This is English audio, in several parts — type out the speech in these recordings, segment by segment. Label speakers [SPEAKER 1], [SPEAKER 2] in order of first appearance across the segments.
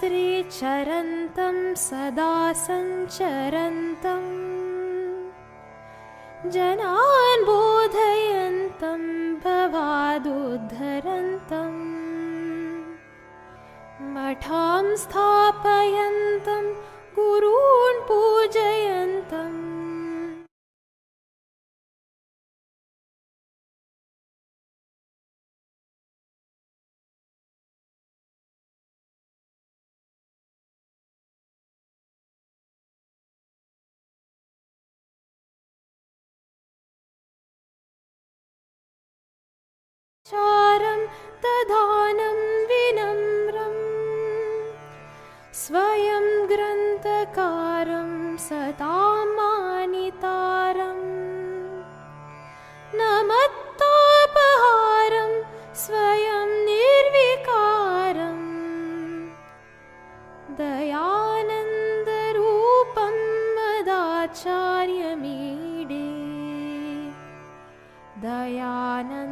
[SPEAKER 1] UpadeshaSahasri चरन्तं सदा सञ्चरन्तं जनान् बोधयन्तं भवादुद्धरन्तं मठां स्थापयन्तं गुरून् पूजयन्तम् चारं दधानं विनम्रं स्वयं ग्रन्थकारं सतां मानितारं नमत्तापहारं स्वयं निर्विकारं दयानन्दरूपं मदाचार्यमीडे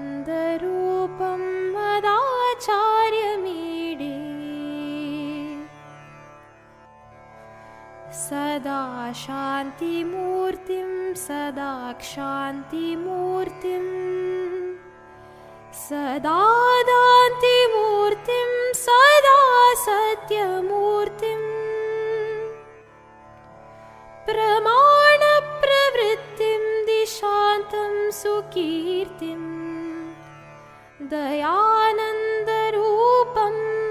[SPEAKER 1] दयानन्दरूपं मदाचार्यमीडे सदा शान्तिमूर्तिं सदा क्षान्तिमूर्तिं सदा दान्तिमूर्तिं सदा सत्यमूर्तिं प्रमाणप्रवृत्तिं दिशान्तं सुकीर्तिं दयानन्दरूपं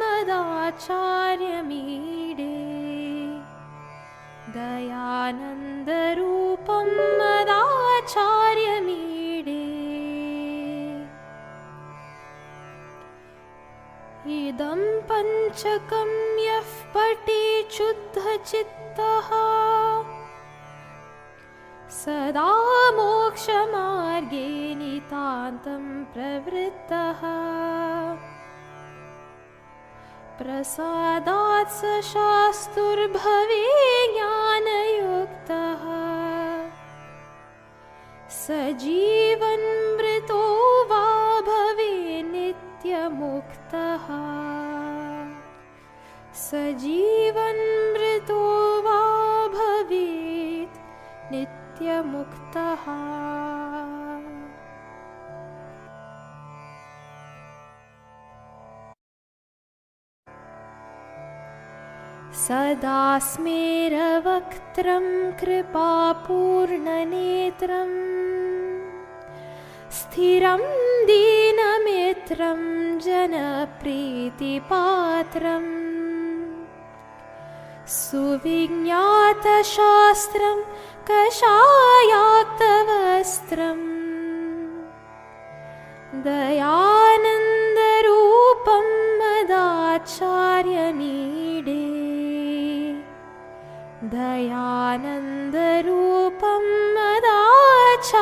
[SPEAKER 1] मदाचार्यमीडे दयानन्दरूपं मदाचार्यमीडे इदं पञ्चकं यः पठेत् शुद्धचित्तः सदा मोक्षमार्गे नितान्तं प्रवृत्तः प्रसादात् स शास्तुर्भवे ज्ञानयुक्तः स जीवन्मृतो वा भवे नित्यमुक्तः स जीवन्मृतो वा भवेत् नित्यमुक्तः सदा स्मेरवक्त्रं कृपापूर्णनेत्रं स्थिरं दीनमित्रं जनप्रीतिपात्रं सुविज्ञातशास्त्रं कषायाक्तवस्त्रं दयानन्दरूपं मदाचार्यमीडे दयानन्दरूपं मदाचार्यमीडे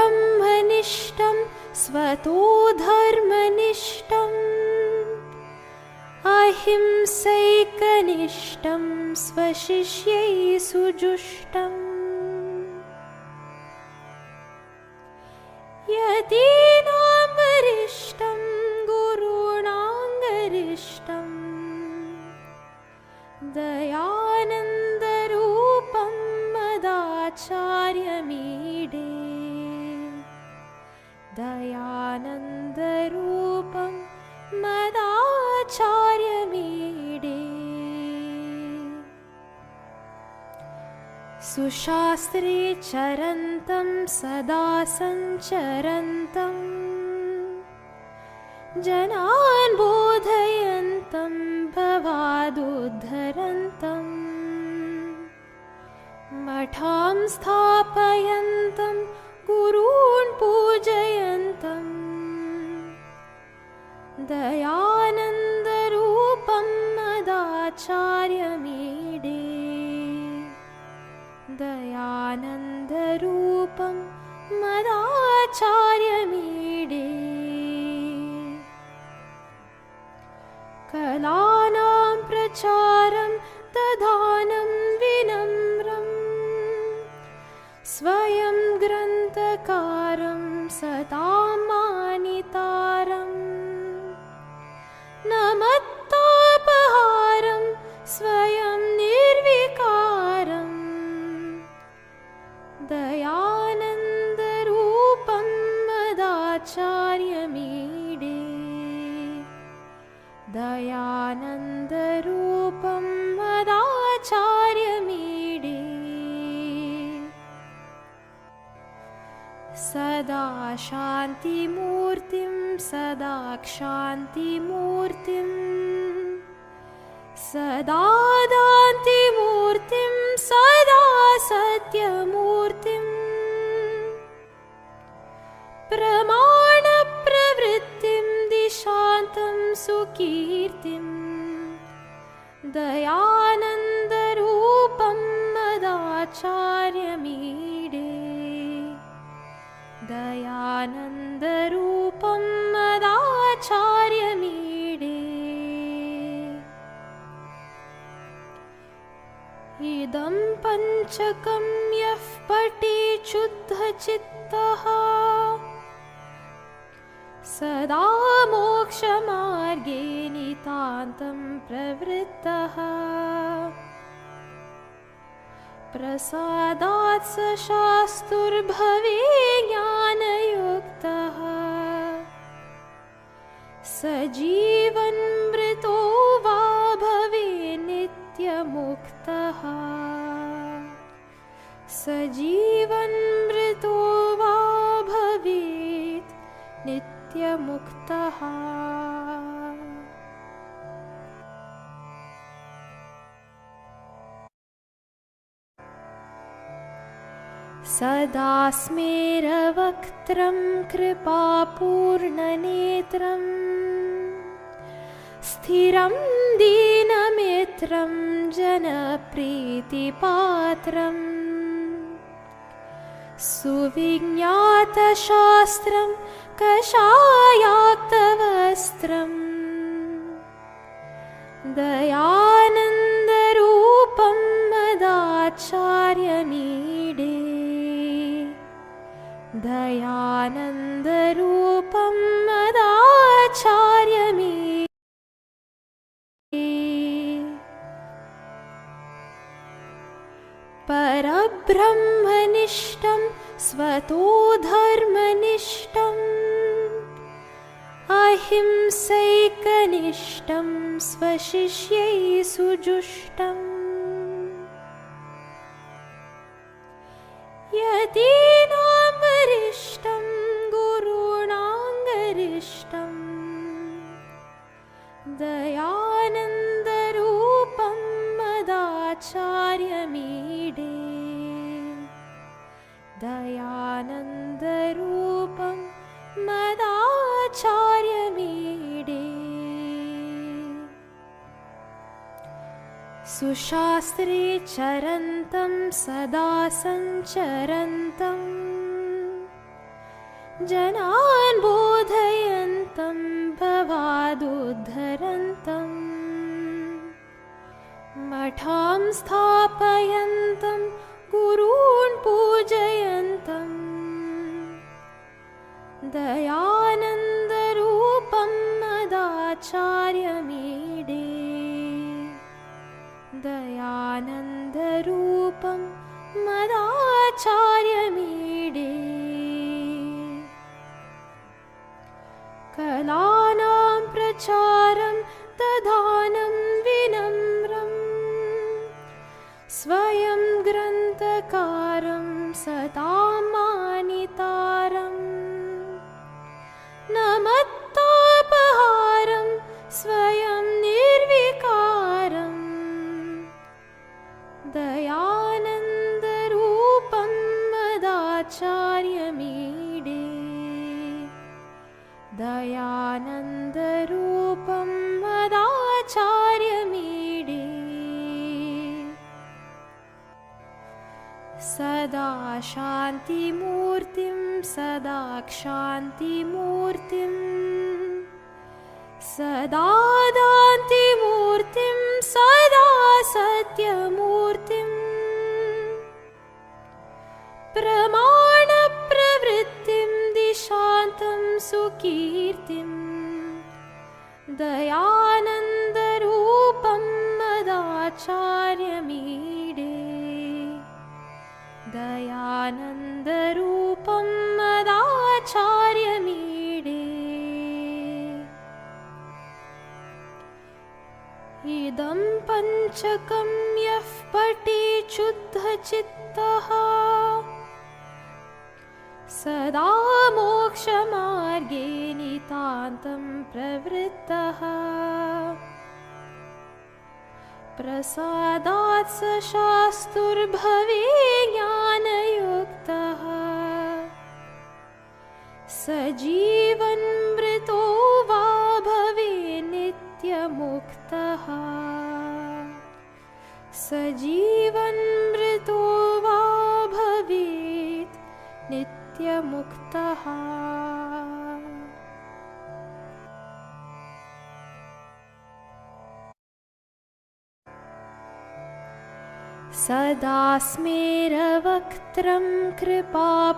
[SPEAKER 1] परब्रह्मनिष्ठं स्वतो धर्मनिष्ठम् अहिंसैकनिष्ठं स्वशिष्यै सुजुष्टम् यतीनां वरिष्ठं गुरूणां गरिष्ठं दयानन्दरूपं मदाचार्यमीडे दयानन्दरूपं मदाचार्यमीडे सुशास्त्रे चरन्तं सदा सञ्चरन्तं जनान् बोधयन्तं भवादुद्धरन्तं मठां स्थापयन्तं गुरून् पूजयन्तं दयानन्दरूपं मदाचार्यमीडे दयानन्दरूपं मदाचार्यमीडे कलानां प्रचारं दधानं विनम्रं स्वयं ग्रन्थकारं सदा सदा शान्तिमूर्तिं सदा क्षान्तिमूर्तिं सदा दान्तिमूर्तिं सदा सत्यमूर्तिं प्रमाणप्रवृत्तिं दिशान्तं सुकीर्तिं दयानन्दरूपं मदाचार्यमीडे दयानन्दरूपं मदाचार्यमीडे इदं पञ्चकं यः पठेत् शुद्धचित्तः सदा मोक्षमार्गे नितान्तं प्रवृत्तः प्रसादात् स शास्तुर्भवे ज्ञानयुक्तः स जीवन्मृतो वा भवे नित्यमुक्तः स जीवन्मृतो वा भवेत् नित्यमुक्तः। सदा स्मेरवक्त्रं कृपापूर्णनेत्रं स्थिरं दीनमित्रं जनप्रीतिपात्रं सुविज्ञातशास्त्रं कषायाक्तवस्त्रं दयानन्दरूपं मदाचार्यमीडे दयानन्दरूपं मदाचार्यमीडे परब्रह्मनिष्ठं स्वतो धर्मनिष्ठम् अहिंसैकनिष्ठं स्वशिष्यै सुजुष्टम् यतीनां वरिष्ठं गुरूणां गरिष्ठं दयानन्दरूपं मदाचार्यमीडे दयानन्दरूपं मदाचार्यमीडे सुशास्त्रे चरन्तं सदा सञ्चरन्तं जनान् बोधयन्तं भवादुद्धरन्तं मठां स्थापयन्तं गुरून् पूजयन्तं दयानन्दरूपं मदाचार्यमीडे दयानन्दरूपं मदाचार्यमीडे कलानां प्रचारं दधानं विनम्रं स्वयं ग्रन्थकारं सतां मानितारम् नमत्तापहारं स्वयं निर्विकारम् दयानन्दरूपं मदाचार्यमीडे दयानन्दरूपं मदाचार्यमीडे सदा शान्तिमूर्तिं सदा क्षान्तिमूर्तिं सदा दान्तिमूर्तिं सदा सत्यमूर्तिं प्रमाणप्रवृत्तिं दिशान्तं सुकीर्तिं दयानन्दरूपं मदाचार्यमीडे दयानन्दरूपं मदाचार्यमीडे इदं पञ्चकं यः पठेत् शुद्धचित्तः सदा मोक्षमार्गे नितान्तं प्रवृत्तः प्रसादात् स शास्तुर्भवे ज्ञानयुक्तः स जीवन्मृतो वा भवे नित्यमुक्तः स जीवन्मृतो वा भवेत् नित्यमुक्तः सदा स्मेरवक्त्रं कृपापूर्णनेत्रं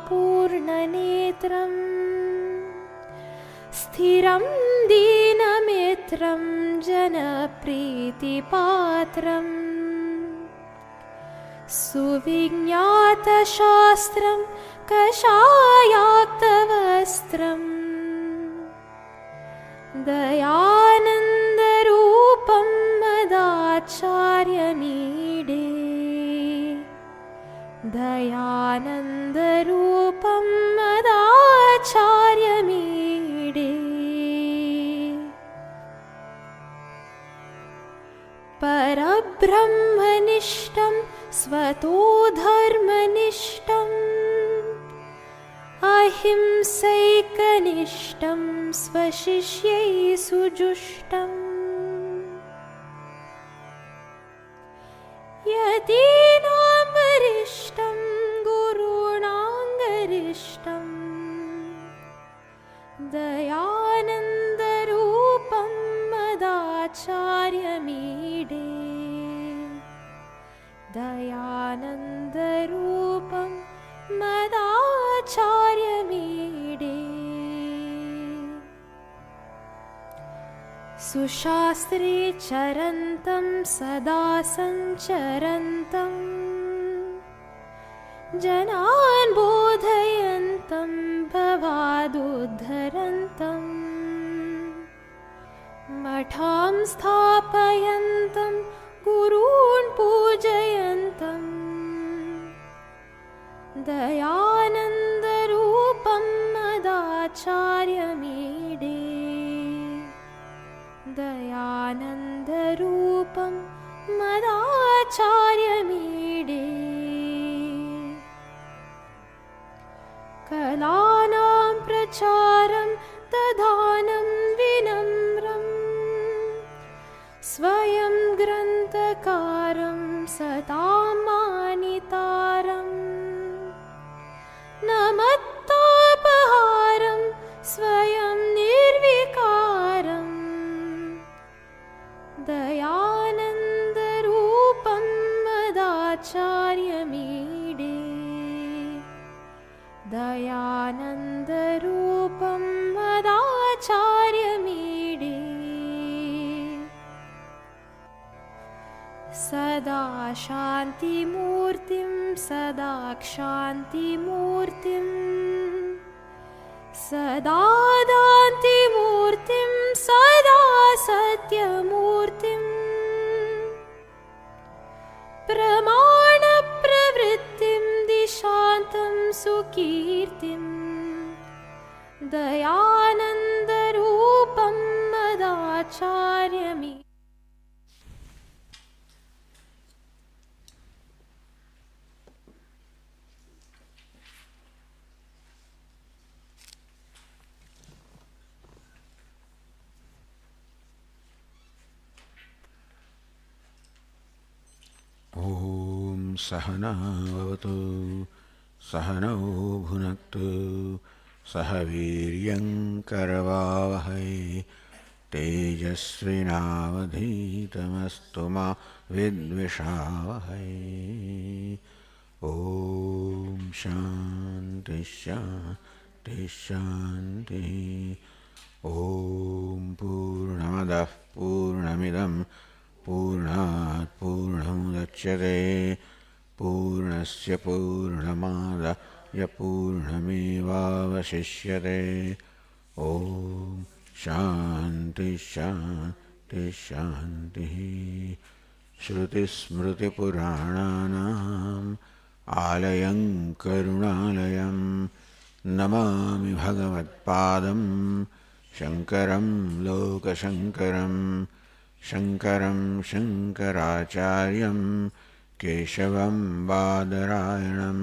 [SPEAKER 1] स्थिरं दीनमित्रं जनप्रीतिपात्रम् सुविज्ञातशास्त्रं कषायाक्तवस्त्रं दयानन्दरूपं मदाचार्यमीडे दयानन्दरूपं मदाचार्यमीडे परब्रह्मनिष्ठं स्वतो धर्मनिष्ठम् अहिंसैकनिष्ठं स्वशिष्यै सुजुष्टम् यतीनां वरिष्ठं गुरूणां गरिष्ठं दयानन्दरूपं मदाचार्यमीडे दयानन्दरूपं मदाचार्यमीडे सुशास्त्रे चरन्तं सदा सञ्चरन्तं जनान् बोधयन्तं भवादुद्धरन्तं मठां स्थापयन्तं गुरून् पूजयन्तं दयानन्दरूपं मदाचार्यमीडे दयानन्दरूपं मदाचार्यमीडे कलानां प्रचारं दधानं विनम्रम् स्वयं ग्रन्थकारं सतां मानितारम् नमत्तापहारं स्वयं निर्विकारम् दयानन्दरूपं मदाचार्यमीडे दयानन्दरूपं मदाचार्यमीडे सदा शान्तिमूर्तिं सदा क्षान्तिमूर्तिं सदा दान्तिमूर्तिं सदा सत्यमूर्तिं प्रमाणप्रवृत्तिं दिशान्तं सुकीर्तिं दयानन्दरूपं मदाचार्यमीडे
[SPEAKER 2] ॐ सहनावतु सहनौ भुनक्तु सह वीर्यं करवावहै तेजस्विनावधीतमस्तु मा विद्विषावहै। ॐ शान्ति शान्ति शान्तिः। ॐ पूर्णमदः पूर्णमिदं पूर्णात् पूर्णमुदच्यते पूर्णस्य पूर्णमादाय पूर्णमेवावशिष्यते। ॐ शान्ति शान्ति शान्तिः। श्रुतिस्मृतिपुराणानाम् आलयं करुणालयं नमामि भगवत्पादं शङ्करं लोकशङ्करं शङ्करं शङ्कराचार्यं केशवं बादरायणं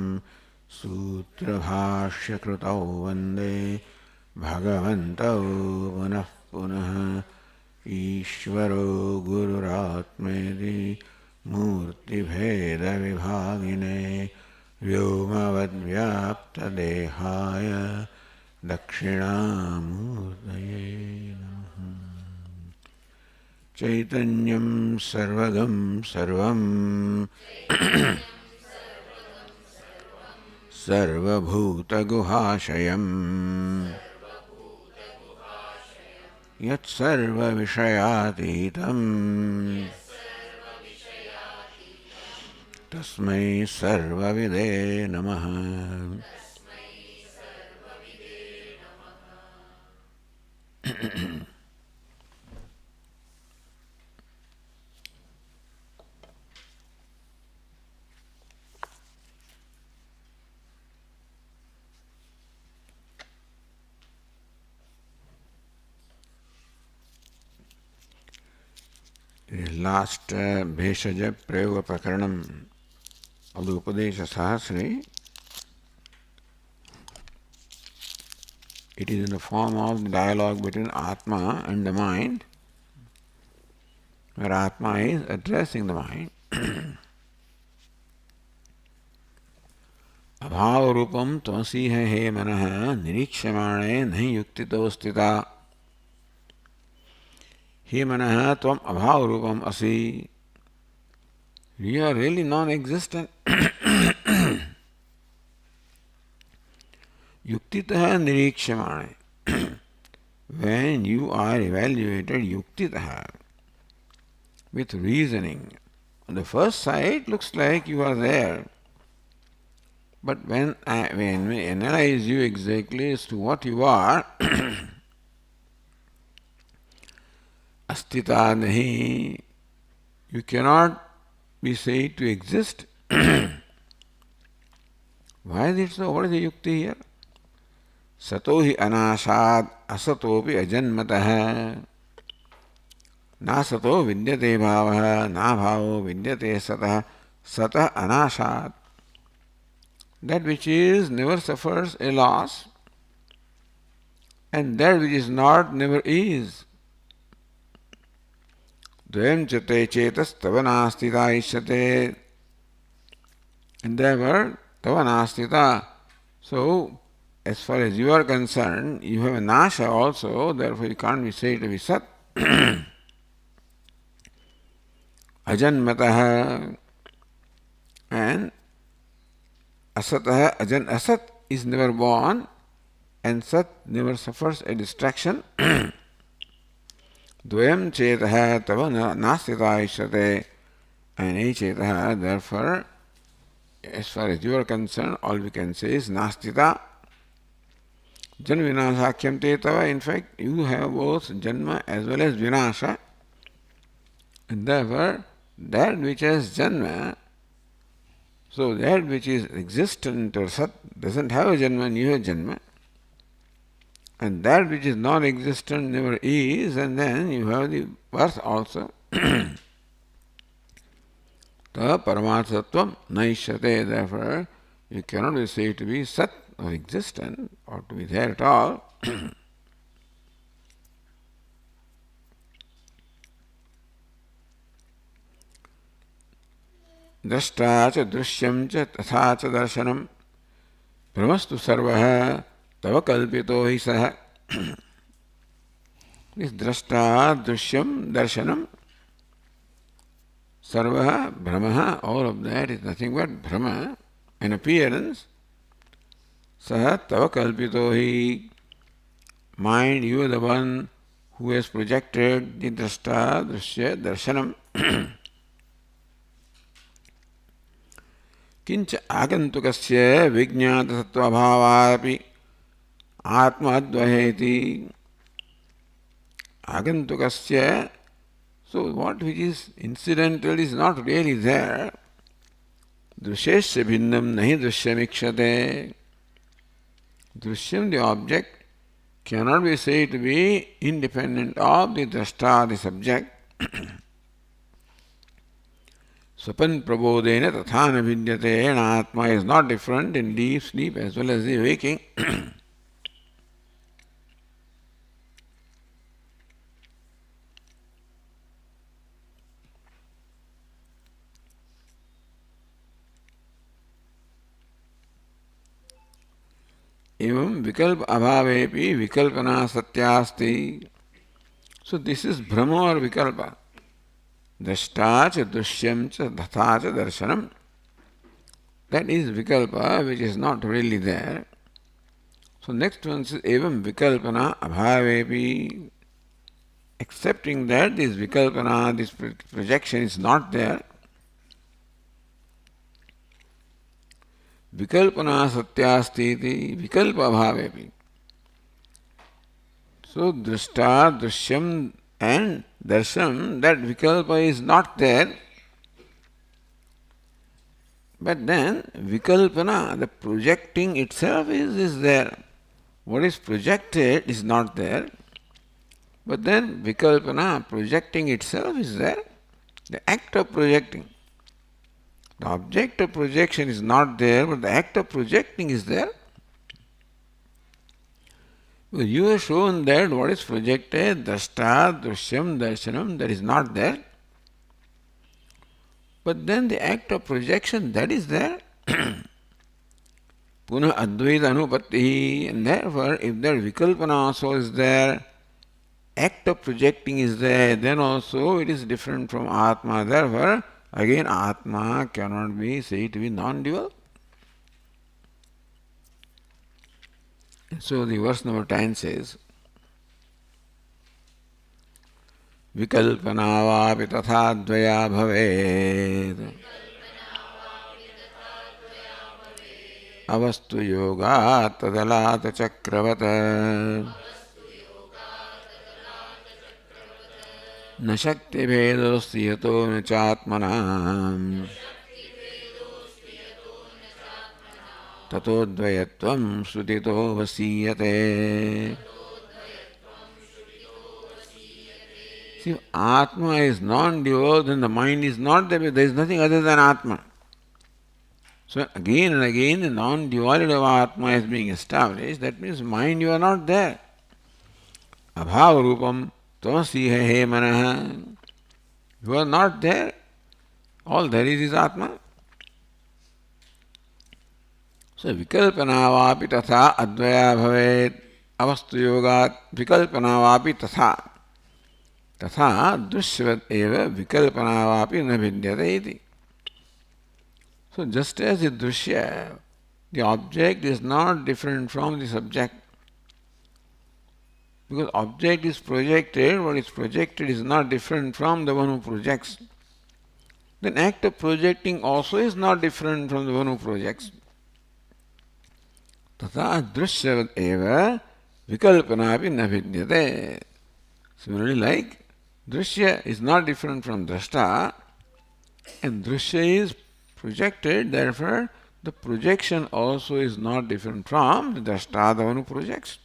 [SPEAKER 2] सूत्रभाष्यकृतौ वन्दे भगवन्तौ पुनः पुनः ईश्वरो गुरुरात्मेति मूर्तिभेदविभागिने व्योमवद्व्याप्तदेहाय दक्षिणामूर्तये नमः। चैतन्यं सर्वगं सर्वं सर्वभूतगुहाशयम् यत्सर्वविषयातीतम् तस्मै सर्वविदे नमः। Last Bheshaja Prayoga Prakaranam of the UpadeshaSahasri, it is in the form of the dialogue between Atma and the mind, where Atma is addressing the mind. अभाव रूपम त्वसी है हे मनः निरीक्षमाणे नहीं युक्तितो स्थिता। हे मनः त्वम अभाव रूपम असि, you are really non-existent. Yuktitah nirikshamané. When you are evaluated yuktitah, with reasoning, on the first sight looks like you are there. But when we analyze you exactly as to what you are, astita nahi, you cannot be said to exist. Why is it so? What is the yukti here? Sato hi anasad asatopi ajanmatah. Na sato vidyate bhavaha, na bhavo vidyate satah, satah anasad. That which is never suffers a loss, and that which is not never is. Dvayam chate chetas tavanastita ishyate. And therefore, tavanastita. So, as far as you are concerned, you have a nasha also, therefore you can't be said to be sat. Ajanmatah. And asatah, ajan asat is never born, and sat never suffers a distraction. Dvayam chetah tava nastita ishyate. And a chetah, therefore, as far as you are concerned, all we can say is nastita. Janma vinashakyam te tava. In fact, you have both janma as well as vinasha. And therefore, that which has janma, so that which is existent or sat doesn't have a janma and you have janma. And that which is non-existent never is, and then you have the birth also. Ta paramathatvam naishyate. Therefore, you cannot be said to be sat or existent or to be there at all. Drashta cha drishyam cha tatha cha darshanam brahmastu sarvaha tava kalpito hi saha. This drashta, drishyam, darshanam, sarvaha, brahmaha, all of that is nothing but brahma, an appearance. Saha tava kalpito hi. Mind, you are the one who has projected the drashta, drishya, darshanam. Kincha agantukasya vijñāta sattva bhāvāpi atma advaheti. Agantukasya, so what which is incidental is not really there. Drushesya bhinnam nahi drishyamikshate. Drishyam, the object, cannot be said to be independent of the drashta, the subject. Swapan prabodena tathana vidyate, and Atma is not different in deep sleep as well as the waking. Evam vikalpa abhavepi vikalpana satyasti. So this is Brahma or Vikalpa. Drashta cha drishyam cha dhatha cha darshanam. That is Vikalpa, which is not really there. So next one says Evam Vikalpana Abhavepi. Accepting that this Vikalpana, this projection is not there. Vikalpana satyasti Vikalpa Abhavepi. So drashta, drishyam and darshanam, that Vikalpa is not there. But then Vikalpana, the projecting itself is there. What is projected is not there. But then Vikalpana, projecting itself is there. The act of projecting. The object of projection is not there, but the act of projecting is there. You have shown that what is projected, drashta, drishyam, darshanam, that is not there. But then the act of projection, that is there. Punah advaita anupatti, and therefore if that vikalpana also is there, act of projecting is there, then also it is different from Atma. Therefore, again Atma cannot be said to be non-dual. So the verse number 10 says, Vikalpanavapi tatha dvaya bhaved avastu yogat tadalata chakravat न शक्ति भेदोस्ति यतो न चात्मनाम् ततोद्वयत्वं श्रुतितो वसीयते. See, if Atma is non-dual, then the mind is not there. There is nothing other than Atma. So again and again the non-duality of Atma is being established. That means mind, you are not there. Abhava rupam tvasi he manah. You are not there. All there is Atma. So vikalpanavapi tatha advaya bhavet avastu yogat vikalpanavapi tatha tatha dushyavat eva vikalpanavapi na vidyate iti. So just as the drushya, the object is not different from the subject. Because object is projected, what is projected is not different from the one who projects. Then act of projecting also is not different from the one who projects. Tata drishyavat eva vikalpanapi na vidyate. Similarly, like drishya is not different from drashta, and drishya is projected, therefore the projection also is not different from the drashta, the one who projects.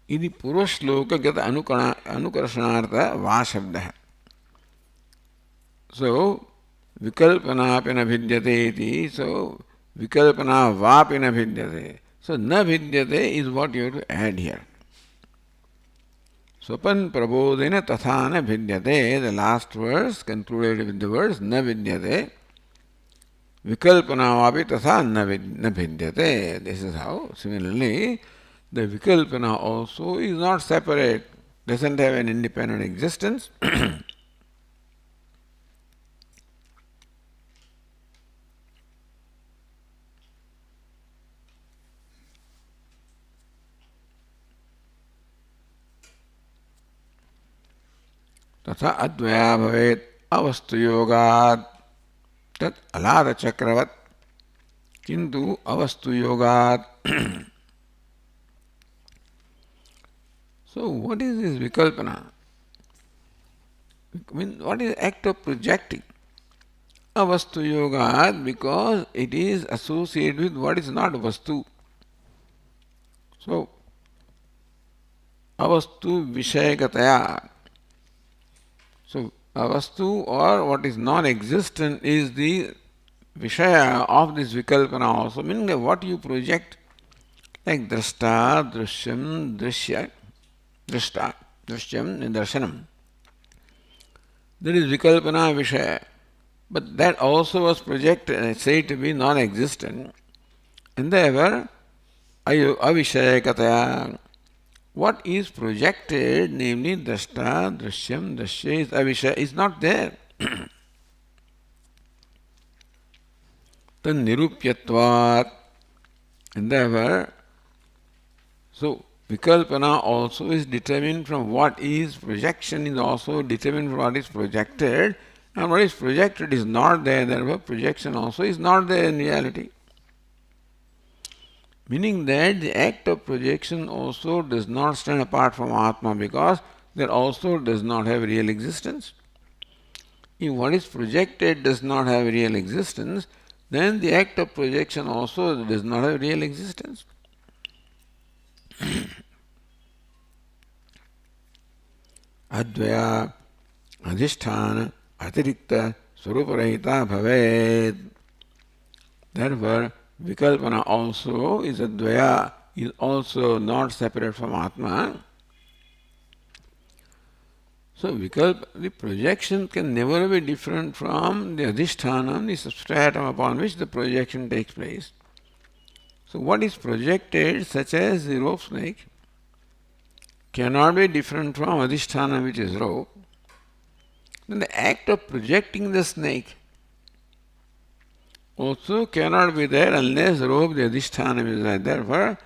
[SPEAKER 2] Idi purvashloka gata anukarashanartha va shabdah. So vikalpanapi na vidyate iti, so vikalpana vapi na vidyate. So na vidyate is what you have to add here. Swapan prabodena tatha na vidyate, the last verse concluded with the words na vidyate. Vikalpana vapi tatha na vidyate. This is how, similarly, the vikalpana also is not separate, doesn't have an independent existence. Tatha advaya bhavet avastu yogat tat alada chakravat kintu avastu yogat. So what is this vikalpana? I mean, what is the act of projecting? Avastu yogat, because it is associated with what is not vastu. So, avastu vishayakataya. So, avastu or what is non-existent is the vishaya of this vikalpana also, meaning that what you project, like drashta, drishyam, drishya, drashta, drishyam and darshanam. There is vikalpana vishaya, but that also was projected and said to be non-existent, and therefore avishayakataya. What is projected, namely drashta, drishyam, drashya, is avishaya, is not there. Then nirupyatvat, and therefore, so vikalpana also is determined from what is projection, is also determined from what is projected, and what is projected is not there, therefore projection also is not there in reality. Meaning that the act of projection also does not stand apart from Atma, because that also does not have real existence. If what is projected does not have real existence, then the act of projection also does not have real existence. Advaya adhisthana atirikta swaruparahita bhavet. Therefore, vikalpana also is advaya, is also not separate from Atma. So, the projection can never be different from the adhisthana, the substratum upon which the projection takes place. So, what is projected, such as the rope snake, cannot be different from adhisthana, which is rope. Then the act of projecting the snake also cannot be there unless rope, the adhisthana, is there. Therefore,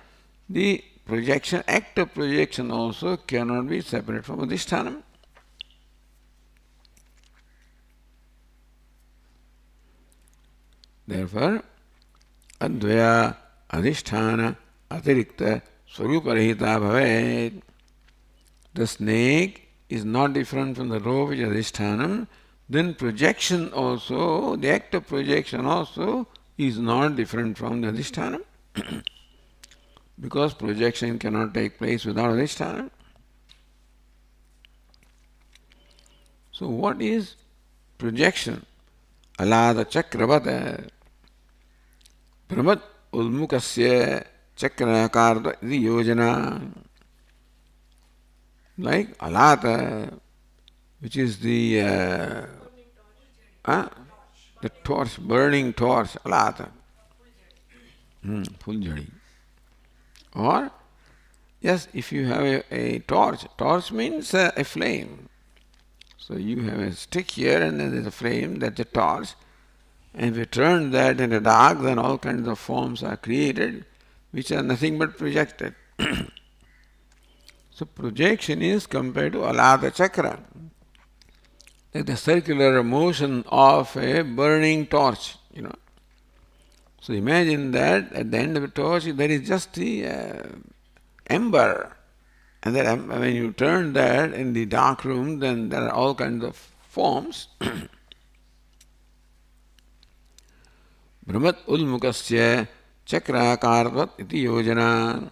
[SPEAKER 2] the projection, act of projection also cannot be separate from adhisthana. Therefore, advaya adhisthana atirikta swaruparahita bhavet. The snake is not different from the rope, which is adhisthana. Then projection also, the act of projection also is not different from the adhisthana. Because projection cannot take place without adhisthana. So what is projection? Alada chakravata Brahmat ulmukasya chakrakarta yojana. Like alata, which is the torch, burning torch, alata. Fuljadi. Or, yes, if you have a torch means a flame. So you have a stick here and then there's a flame, that's a torch. And if you turn that in the dark, then all kinds of forms are created, which are nothing but projected. So projection is compared to alada chakra, like the circular motion of a burning torch, So imagine that at the end of a torch there is just the ember, and that when you turn that in the dark room, then there are all kinds of forms. Brahmat ulmukasya chakrakarvat iti yojana.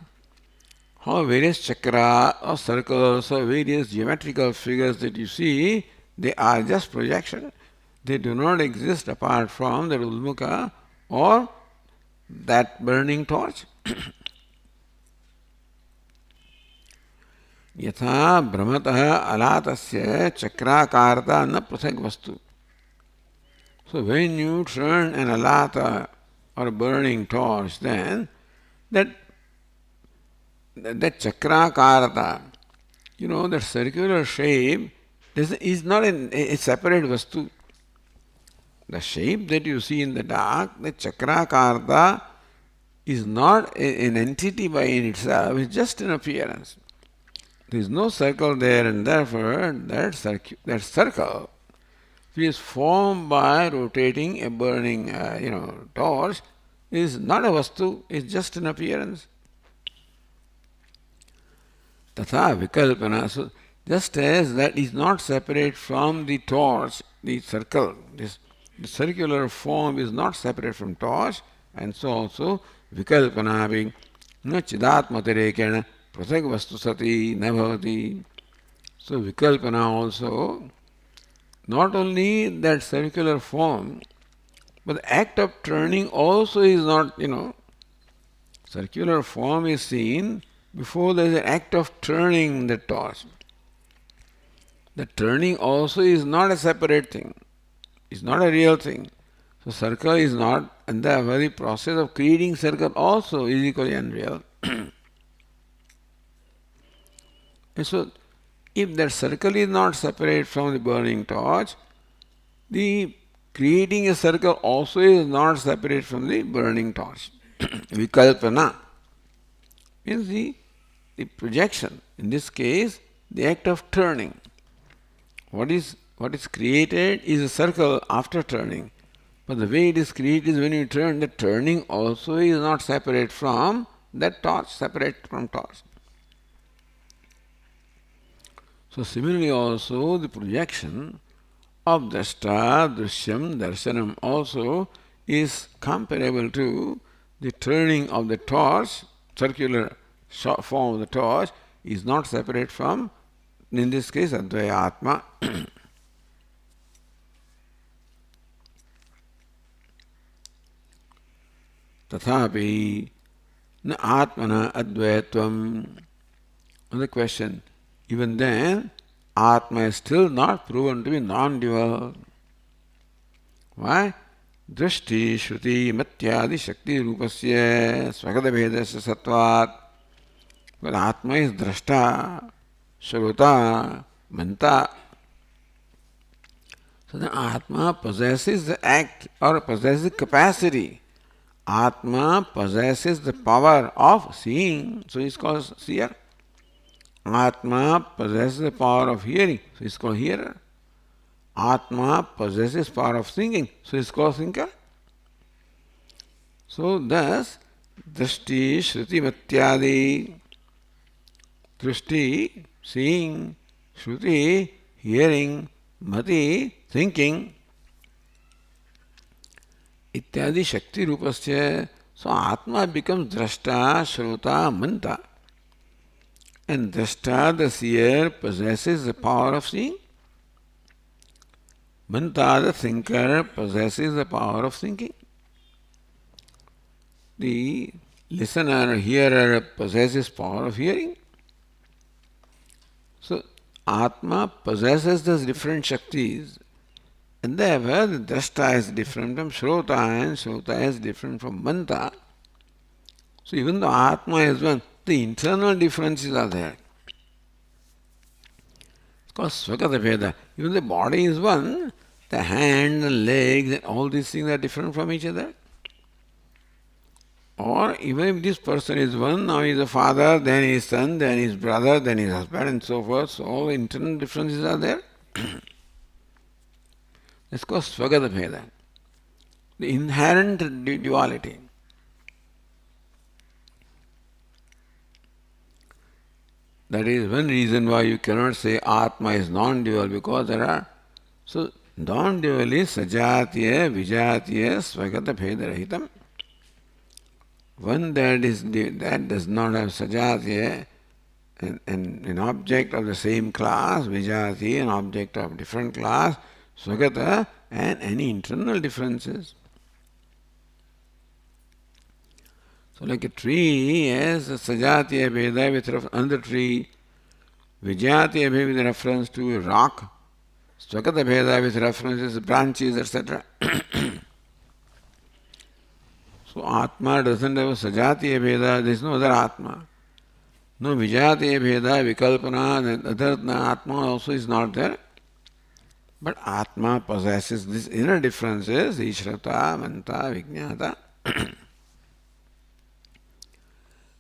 [SPEAKER 2] How various chakra or circles or various geometrical figures that you see, they are just projection. They do not exist apart from that ulmuka or that burning torch. Yatha brahmatah alatasya chakrakarta na prathak vastu. So when you turn an alata or a burning torch, then that chakrakarta, that circular shape is not a separate vastu. The shape that you see in the dark, the chakrakarta, is not an entity by in itself, it's just an appearance. There is no circle there, and therefore that circle, which is formed by rotating a burning torch, is not a vastu, it's just an appearance. Tatha vikalpana. So just as that is not separate from the torch, the circle, this the circular form is not separate from torch, and so also vikalpana being na chidatmatirekena prathak vastu sati na bhavati. So vikalpana also, not only that circular form, but the act of turning also is not, circular form is seen before there is an act of turning the torch. The turning also is not a separate thing. It's not a real thing. So circle is not, and the very process of creating circle also is equally unreal. And so if that circle is not separate from the burning torch, the creating a circle also is not separate from the burning torch. Vikalpana means the projection. In this case, the act of turning. What is created is a circle after turning. But the way it is created is when you turn, the turning also is not separate from that torch, separate from torch. So similarly also the projection of drashta, drishyam, darshanam also is comparable to the turning of the torch, circular form of the torch is not separate from, in this case, Advaya Atma. Tathapi na Atmana Advaitvam. Another question. Even then, Atma is still not proven to be non-dual. Why? Drishti, Shruti, Matyadi, Shakti, Rupasya, Swagata Bhedasya Sattvat. But Atma is Drashta, Shruta, Manta. So the Atma possesses the act or possesses capacity. Atma possesses the power of seeing, so it's called seer. Atma possesses the power of hearing, so it's called hearer. Atma possesses power of thinking, so it's called thinker. So thus, drishti, shruti, matyadi, drishti, seeing, shruti, hearing, mati, thinking, ityadi shakti rupasya. So Atma becomes drashta, shruta, manta. And drashta, the seer, possesses the power of seeing. Manta, the thinker, possesses the power of thinking. The listener, hearer, possesses power of hearing. So Atma possesses those different Shaktis. And therefore the drashta is different from Shrota and Shrota is different from Manta. So even though Atma is one, the internal differences are there. It's called Swagata Bheda. Even the body is one, the hand, the legs, and all these things are different from each other. Or even if this person is one, now he is a father, then his son, then his brother, then his husband, and so forth. So all internal differences are there. It's called Swagata Bheda. The inherent duality. That is one reason why you cannot say Atma is non-dual, because there are. So non-dual is sajatiya, vijatiya, swagata bheda rahitam. One that does not have sajatiya, and an object of the same class, vijati, an object of different class, swagata, and any internal differences. So like a tree has a sajatiya bheda with another tree, vijatiya bheda with reference to a rock, swagata bheda with references to branches, etc. So Atma doesn't have a sajatiya bheda, there is no other Atma. No vijatiya bheda, vikalpana, the other Atma also is not there. But Atma possesses these inner differences, Ishrata, Manta, Vijnata.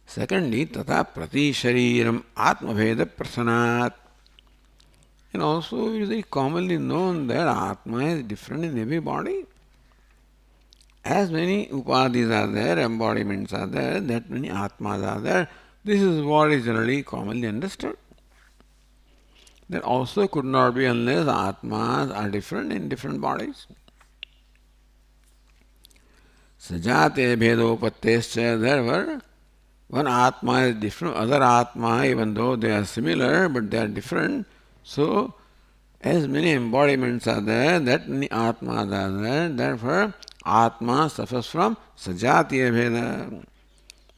[SPEAKER 2] Secondly, tata prati shariram Atma bheda prasanat. And also it is very commonly known that Atma is different in every body. As many upadis are there, embodiments are there, that many Atmas are there. This is what is generally commonly understood. That also could not be unless Atmas are different in different bodies. Sajate bhedopattescha, therefore, one Atma is different, other Atma, even though they are similar, but they are different. So, as many embodiments are there, that many Atmas are there. Therefore, Atma suffers from Sajatiya Bheda,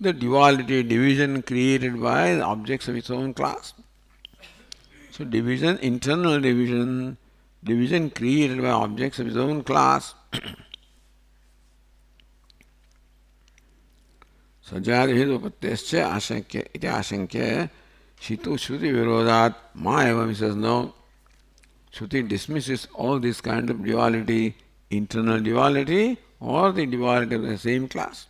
[SPEAKER 2] the duality, division created by the objects of its own class. So, division, internal division, division created by objects of its own class. Sajatiya Ashankya, iti Ashankya, Shitu Shruti Virodat, Ma Evam, he says no. Shruti dismisses all this kind of duality, internal duality or the duality of the same class.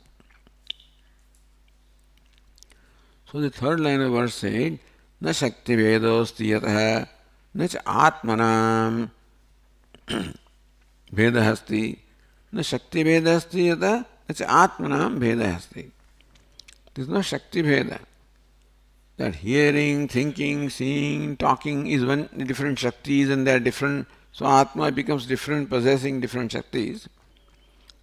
[SPEAKER 2] So the third line of verse said, Na Shakti Vedosti Yataha, Na Cha Atmanam Vedahasti, Na Shakti Vedasti Yataha, Na Cha Atmanam Vedahasti. There is no Shakti Veda. That hearing, thinking, seeing, talking is one different Shaktis and they are different. So Atma becomes different, possessing different Shaktis.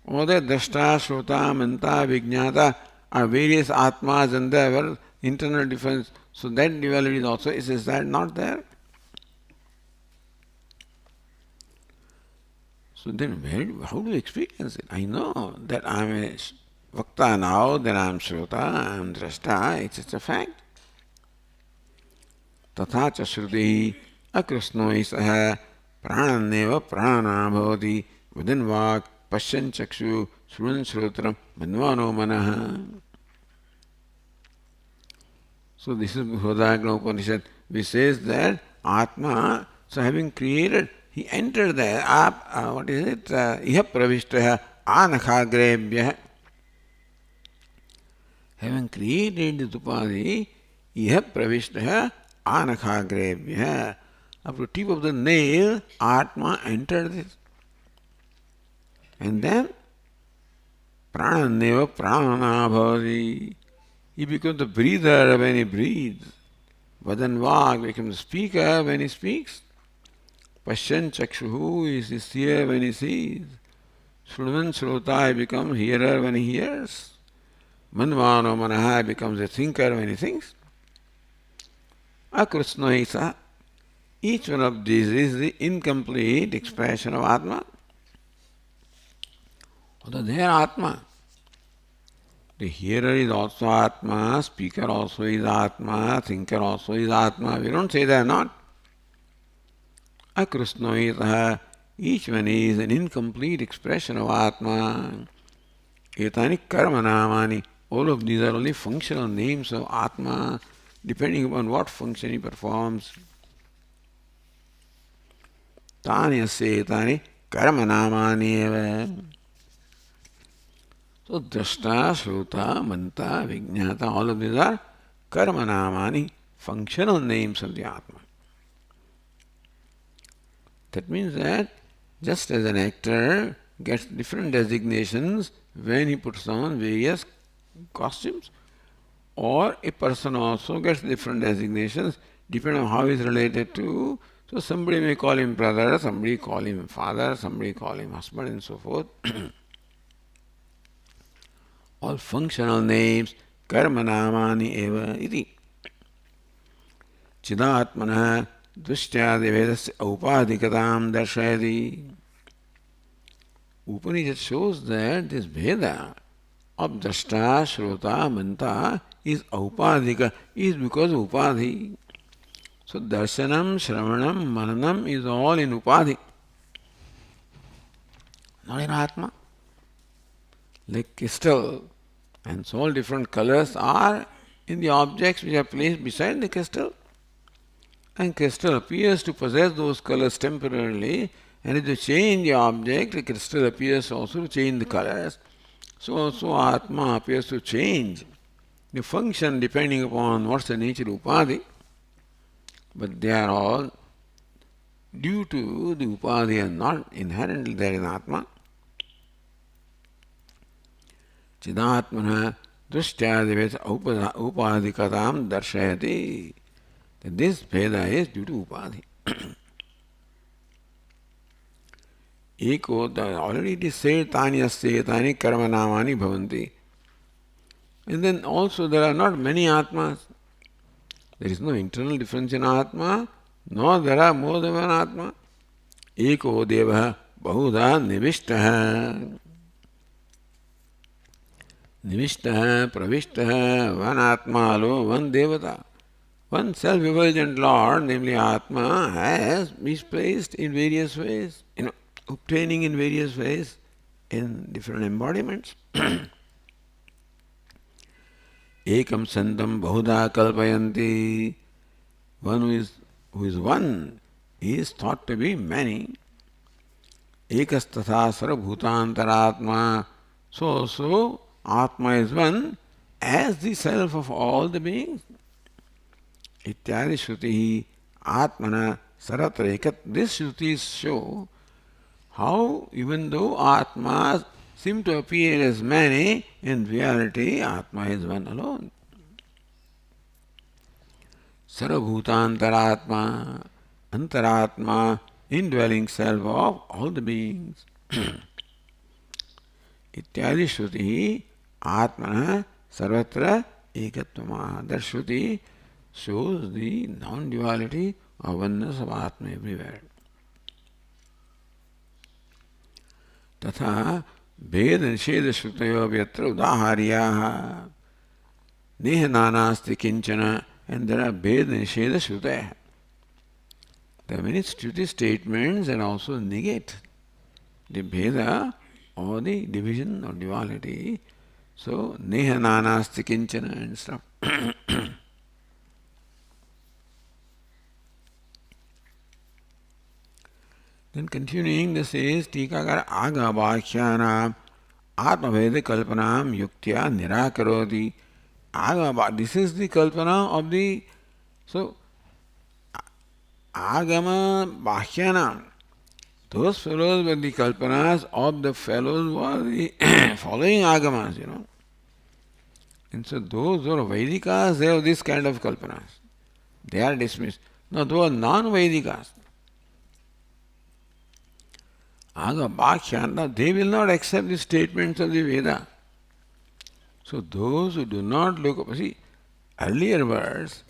[SPEAKER 2] Or the Drashta, Shrota, Manta, Vijnata are various Atmas and their internal difference. So that duality is also, is that not there? So then how do you experience it? I know that I am a Vakta now, that I am Shrota, I am Drashta, it's just a fact. तथा च श्रुति अकृष्णोहि सह प्राणन्नेव प्राणा भवति वदन् वाक् पश्यन् चक्षु शृण्वन् श्रोत्रं मन्वानो मनः. So this is Brodagna Upanishad, which says that Atma, so having created, he entered there. What is it? Iha pravishtah anakhagrebhyah. Having created this upadhi, iha pravishtah anakhagrebhyah. Up to the tip of the nail, Atma entered this. And then prananeva prana bhavati. He becomes the breather when he breathes. Vadan Vag becomes the speaker when he speaks. Pashyan Chakshuhu is the seer when he sees. Shrunvan Shrota becomes hearer when he hears. Manvano Manaha becomes a thinker when he thinks. Akrusno Isa. Each one of these is the incomplete expression of Atma. Although they are Atma. The hearer is also Atma, speaker also is Atma, thinker also is Atma. We don't say they are not. Akrusnoitaha, each one is an incomplete expression of Atma. Etani karmanamani, all of these are only functional names of Atma, depending upon what function he performs. Tani asya etani karmanamani eva. So drashta, shruta, manta, vijnata, all of these are karmanamani, functional names of the Atma. That means that just as an actor gets different designations when he puts on various costumes, or a person also gets different designations depending on how he is related to. So somebody may call him brother, somebody call him father, somebody call him husband and so forth. All functional names, karmanamani eva iti. Chidatmanah dushyadi vedasya upadikatam darshayati. Upanishad shows that this Veda of drashta, shrota, manta is upadika, is because of upadhi. So darshanam, shravanam, mananam is all in upadhi, not in Atma. Like crystal, and so all different colors are in the objects which are placed beside the crystal. And crystal appears to possess those colors temporarily, and if you change the object, the crystal appears also to change the colors. So also Atma appears to change the function depending upon what's the nature of upadhi. But they are all due to the upadhi and not inherently there in Atma. Chidatmana drishtyadeves upadhikatam darshayati. This Veda is due to upadhi. Eko, already it is said, tani asya tani karma namani bhavanti. And then also there are not many Atmas. There is no internal difference in Atma, nor there are more than one Atma. Eko deva bahuda nivishtaha. Nivishtaha, pravishtaha, one Atma alone, one Devata. One self-effulgent Lord, namely Atma, is placed in various ways, obtaining in various ways in different embodiments. Ekam santam bahuda kalpayanti. One who is one is thought to be many. Ekastatha sarvabhutantaratma. So Atma is one as the self of all the beings. Ityadi Shruti Atmana Saratra Ekat. This Shrutis show how even though Atmas seem to appear as many, in reality Atma is one alone. Sarvabhutantaratma, Antaratma, indwelling self of all the beings. Ityadi Shruti Atmana Sarvatra Ekatvama. That Shruti shows the non-duality or oneness of Atma everywhere. Tatha Veda Nisheda Shrutayo Vyatra Udaharyaha Neha Nanasti Kinchana. And there are Veda Nisheda Shrutaya. There are many Shruti statements that also negate the Veda or the division or duality. So Neha Nanasti Kinchana and stuff. Then continuing, this is Tikakara Agabhakyanam Atmaveda Kalpanam Yuktya Nirakaroti. This is the Kalpana of the. So, Agama Bhakyanam. Those fellows were the Kalpanas of the fellows who are the following Agamas, And so those who are Vedikas, they have this kind of Kalpanas. They are dismissed. Now, those are non-Vedikas. Agabhakyan, they will not accept the statements of the Veda. So those who do not look up, see, earlier words,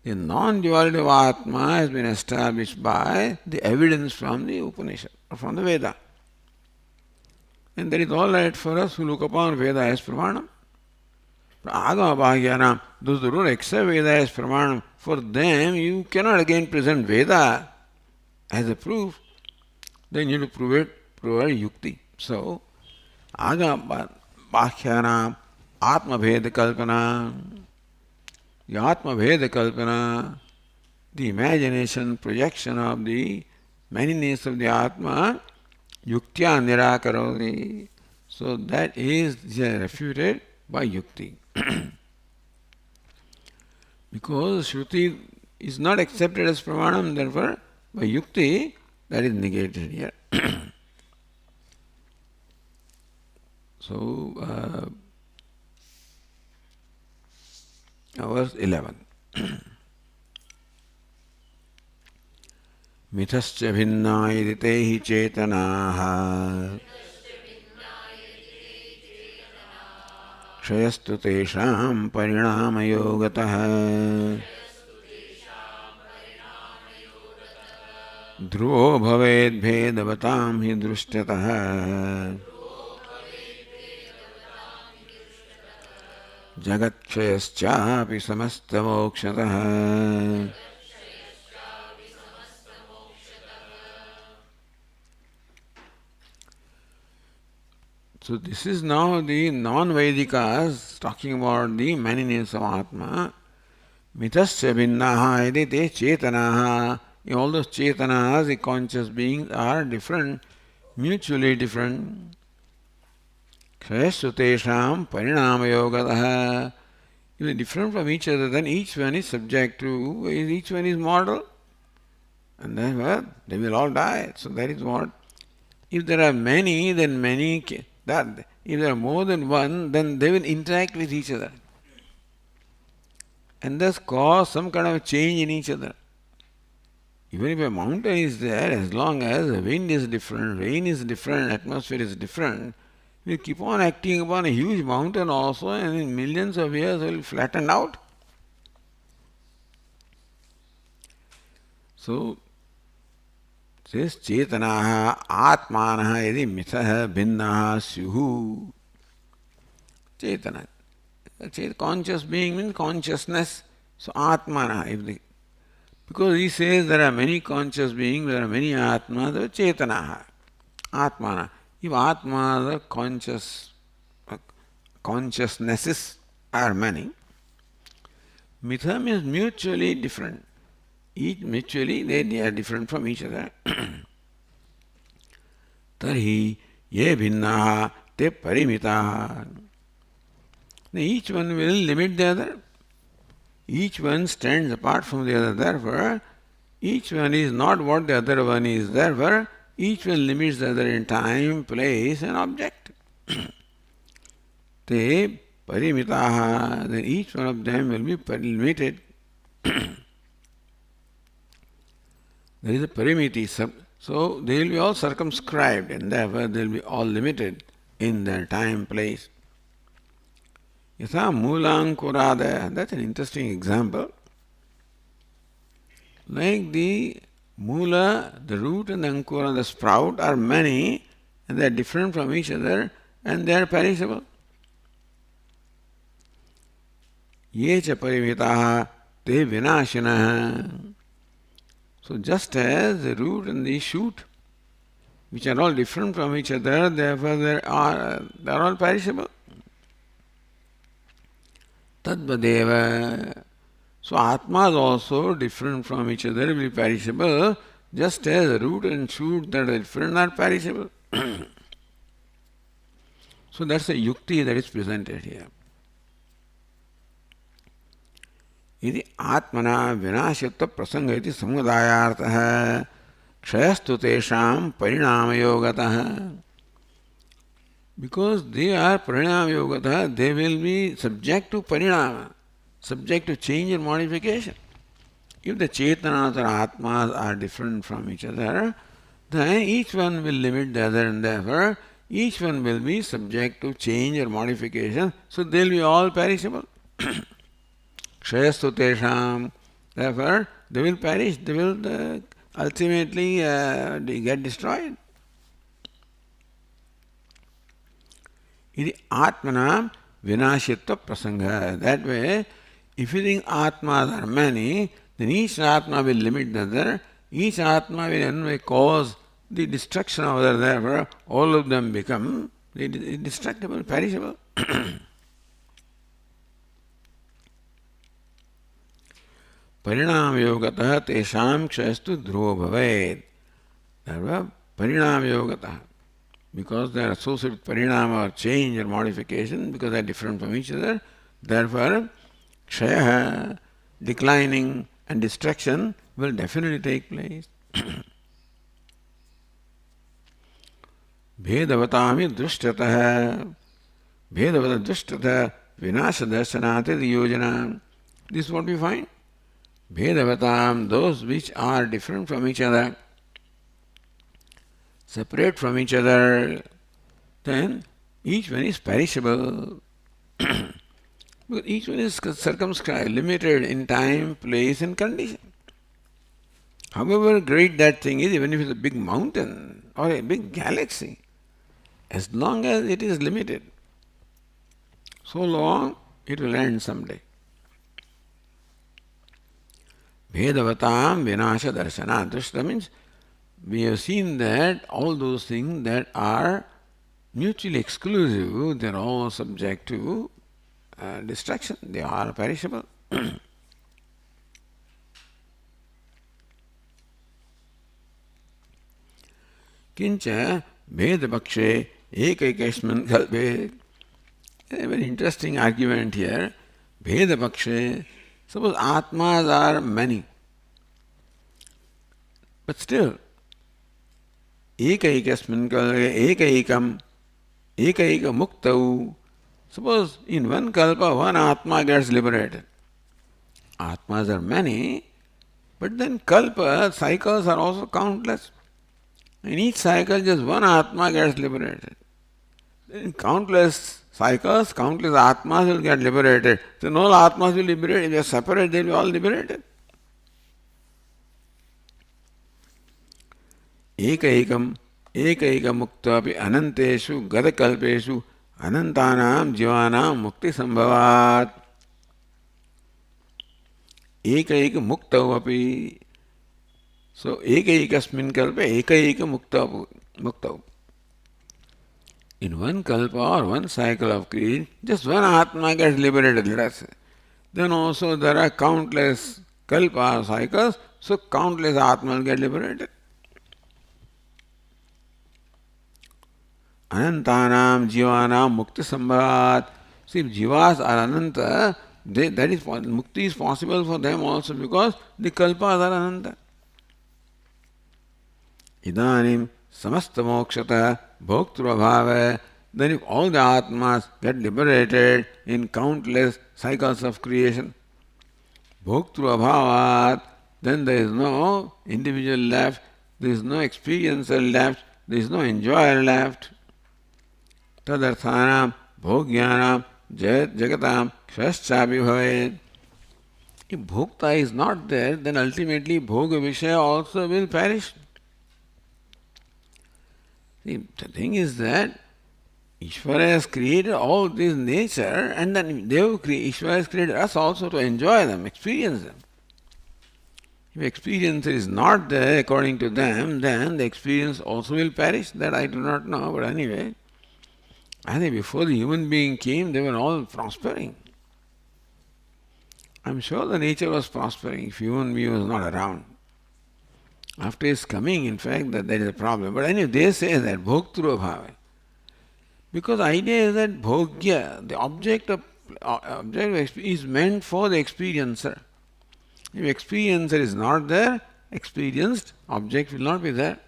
[SPEAKER 2] the non-duality of Atma has been established by the evidence from the Upanishad or from the Veda. And that is all right for us who look upon Veda as Pramanam. But Agama those who don't accept Veda as Pramanam, for them you cannot again present Veda as a proof. Then you need to provide yukti. So, Agama Bhakyanam Atma Veda Kalpana. The Atma Veda Kalpana, the imagination, projection of the manyness of the Atma, Yuktya Nirakaroti. So that is refuted by Yukti. Because Shruti is not accepted as Pramanam, therefore by Yukti that is negated here. So, verse 11. Mithascha bhinna idite hi chetanaha kshayastu tesham parinamayogatah dhruvo bhaved bhedavatam hi drushtataha Jagatshayaschapi samasta mokshataha. So this is now the non-Vedikas talking about the manyness of Atma. Mithasya bhinnaha idite chetanaha. In all those chetanas, the conscious beings are different, mutually different. Kshayastu tesham parinamayogatah. If they are different from each other, then each one is subject to, each one is mortal. And then they will all die. So that is what. If there are many, then many, that if there are more than one, then they will interact with each other. And thus cause some kind of change in each other. Even if a mountain is there, as long as the wind is different, rain is different, atmosphere is different, we keep on acting upon a huge mountain also, and in millions of years it will flatten out. So, says Chetanaha Atmanaha yadi mithaha bhinnaha syuhu. Chetana. Conscious being means consciousness. So Atmanaha. Because he says there are many conscious beings, there are many Atmas, there are Chetanaha. Atmana. If Atma, the consciousnesses are many, Mitha means mutually different. Each mutually they are different from each other. Tarhi ye bhinnaha te parimitaha. Each one will limit the other. Each one stands apart from the other. Therefore, each one is not what the other one is. Therefore, each one limits the other in time, place, and object. Te parimitaha. Then each one of them will be limited. There is a parimiti. So they will be all circumscribed, and therefore they will be all limited in their time, place. Yatha mulankurada. That's an interesting example. Like the mula, the root and the ankura, the sprout are many, and they are different from each other, and they are perishable. Ye cha parimitaha te vinashinaha. So just as the root and the shoot, which are all different from each other, therefore they are all perishable. Tadvadeva. So Atma is also different from each other, will be perishable, just as the root and shoot that are different are perishable. So that's a yukti that is presented here. Iti Atmana vinashatva prasanga iti samudayartaha kshayastu tesham parinamayogatah. Because they are parinamayogatah, they will be subject to parinama, subject to change and modification. If the Chetanas or Atmas are different from each other, then each one will limit the other, and therefore each one will be subject to change or modification, so they will be all perishable. Kshayastu tesham. Therefore, they will perish, they will ultimately get destroyed. Iti Atmanam vinashitva prasanga. That way, if you think Atmas are many, then each Atma will limit the other, each Atma will anyway cause the destruction of the other, therefore all of them become indestructible, perishable. Parinamayogatah tesham kshayastu dhruva bhavet. Therefore, parinamayogatah. Because they are associated with parinama or change or modification, because they are different from each other, therefore, kshaya, declining and destruction will definitely take place. Bhedavatami drushtataha. Bhedavata drushtataha vinasha darshanati yojana. This is what we find. Bhedavatam, those which are different from each other, separate from each other, then each one is perishable. Because each one is circumscribed, limited in time, place, and condition. However great that thing is, even if it's a big mountain or a big galaxy, as long as it is limited, so long it will end someday. Bhedavatam vinasha darshana. Drishta means we have seen that all those things that are mutually exclusive, they are all subject to destruction. They are perishable. Kincha Bhedapakshe Ekaikashman Kalpe. A very interesting argument here. Bhedapakshe. Suppose Atmas are many, but still, Ekaikasmin kalpe Ekaikam Ekaika Muktau. Suppose in one kalpa one Atma gets liberated. Atmas are many, But then kalpa, cycles are also countless. In each cycle, just one Atma gets liberated. In countless cycles, countless Atmas will get liberated. So no Atmas will liberate. If they are separate, they will be all liberated. Ekaikam, Ekaika Ananteshu, Gadakalpeshu, Anantanam, Jivanam, Mukti Sambhavat. Ekaika Muktavapi. So, Ekaikasmin Kalpa, Ekaika Muktau. In one kalpa or one cycle of creation, just one Atma gets liberated, let us say. Then also there are countless kalpa cycles, so countless Atmas get liberated. Anantanam, Jivanam, Mukti Sambhavat. See, if Jivas are Ananta, Mukti is possible for them also because the kalpas are Ananta. Idanim samasta mokshata bhoktrabhava. Then if all the Atmas get liberated in countless cycles of creation, bhoktrabhavat, then there is no individual left, there is no experiencer left, there is no enjoyer left. Tadarthanam bhogyanam jagatam kshaschapi bhavet. If bhokta is not there, then ultimately bhoga vishaya also will perish. See, the thing is that Ishvara has created all this nature and then Ishvara has created us also to enjoy them, experience them. If experience is not there according to them, then the experience also will perish. That I do not know, but anyway, I think before the human being came, they were all prospering. I'm sure the nature was prospering if human being was not around. After his coming, in fact, that there is a problem. But anyway, they say that bhoktru bhava. Because idea is that bhogya, the object of is meant for the experiencer. If experiencer is not there, experienced object will not be there.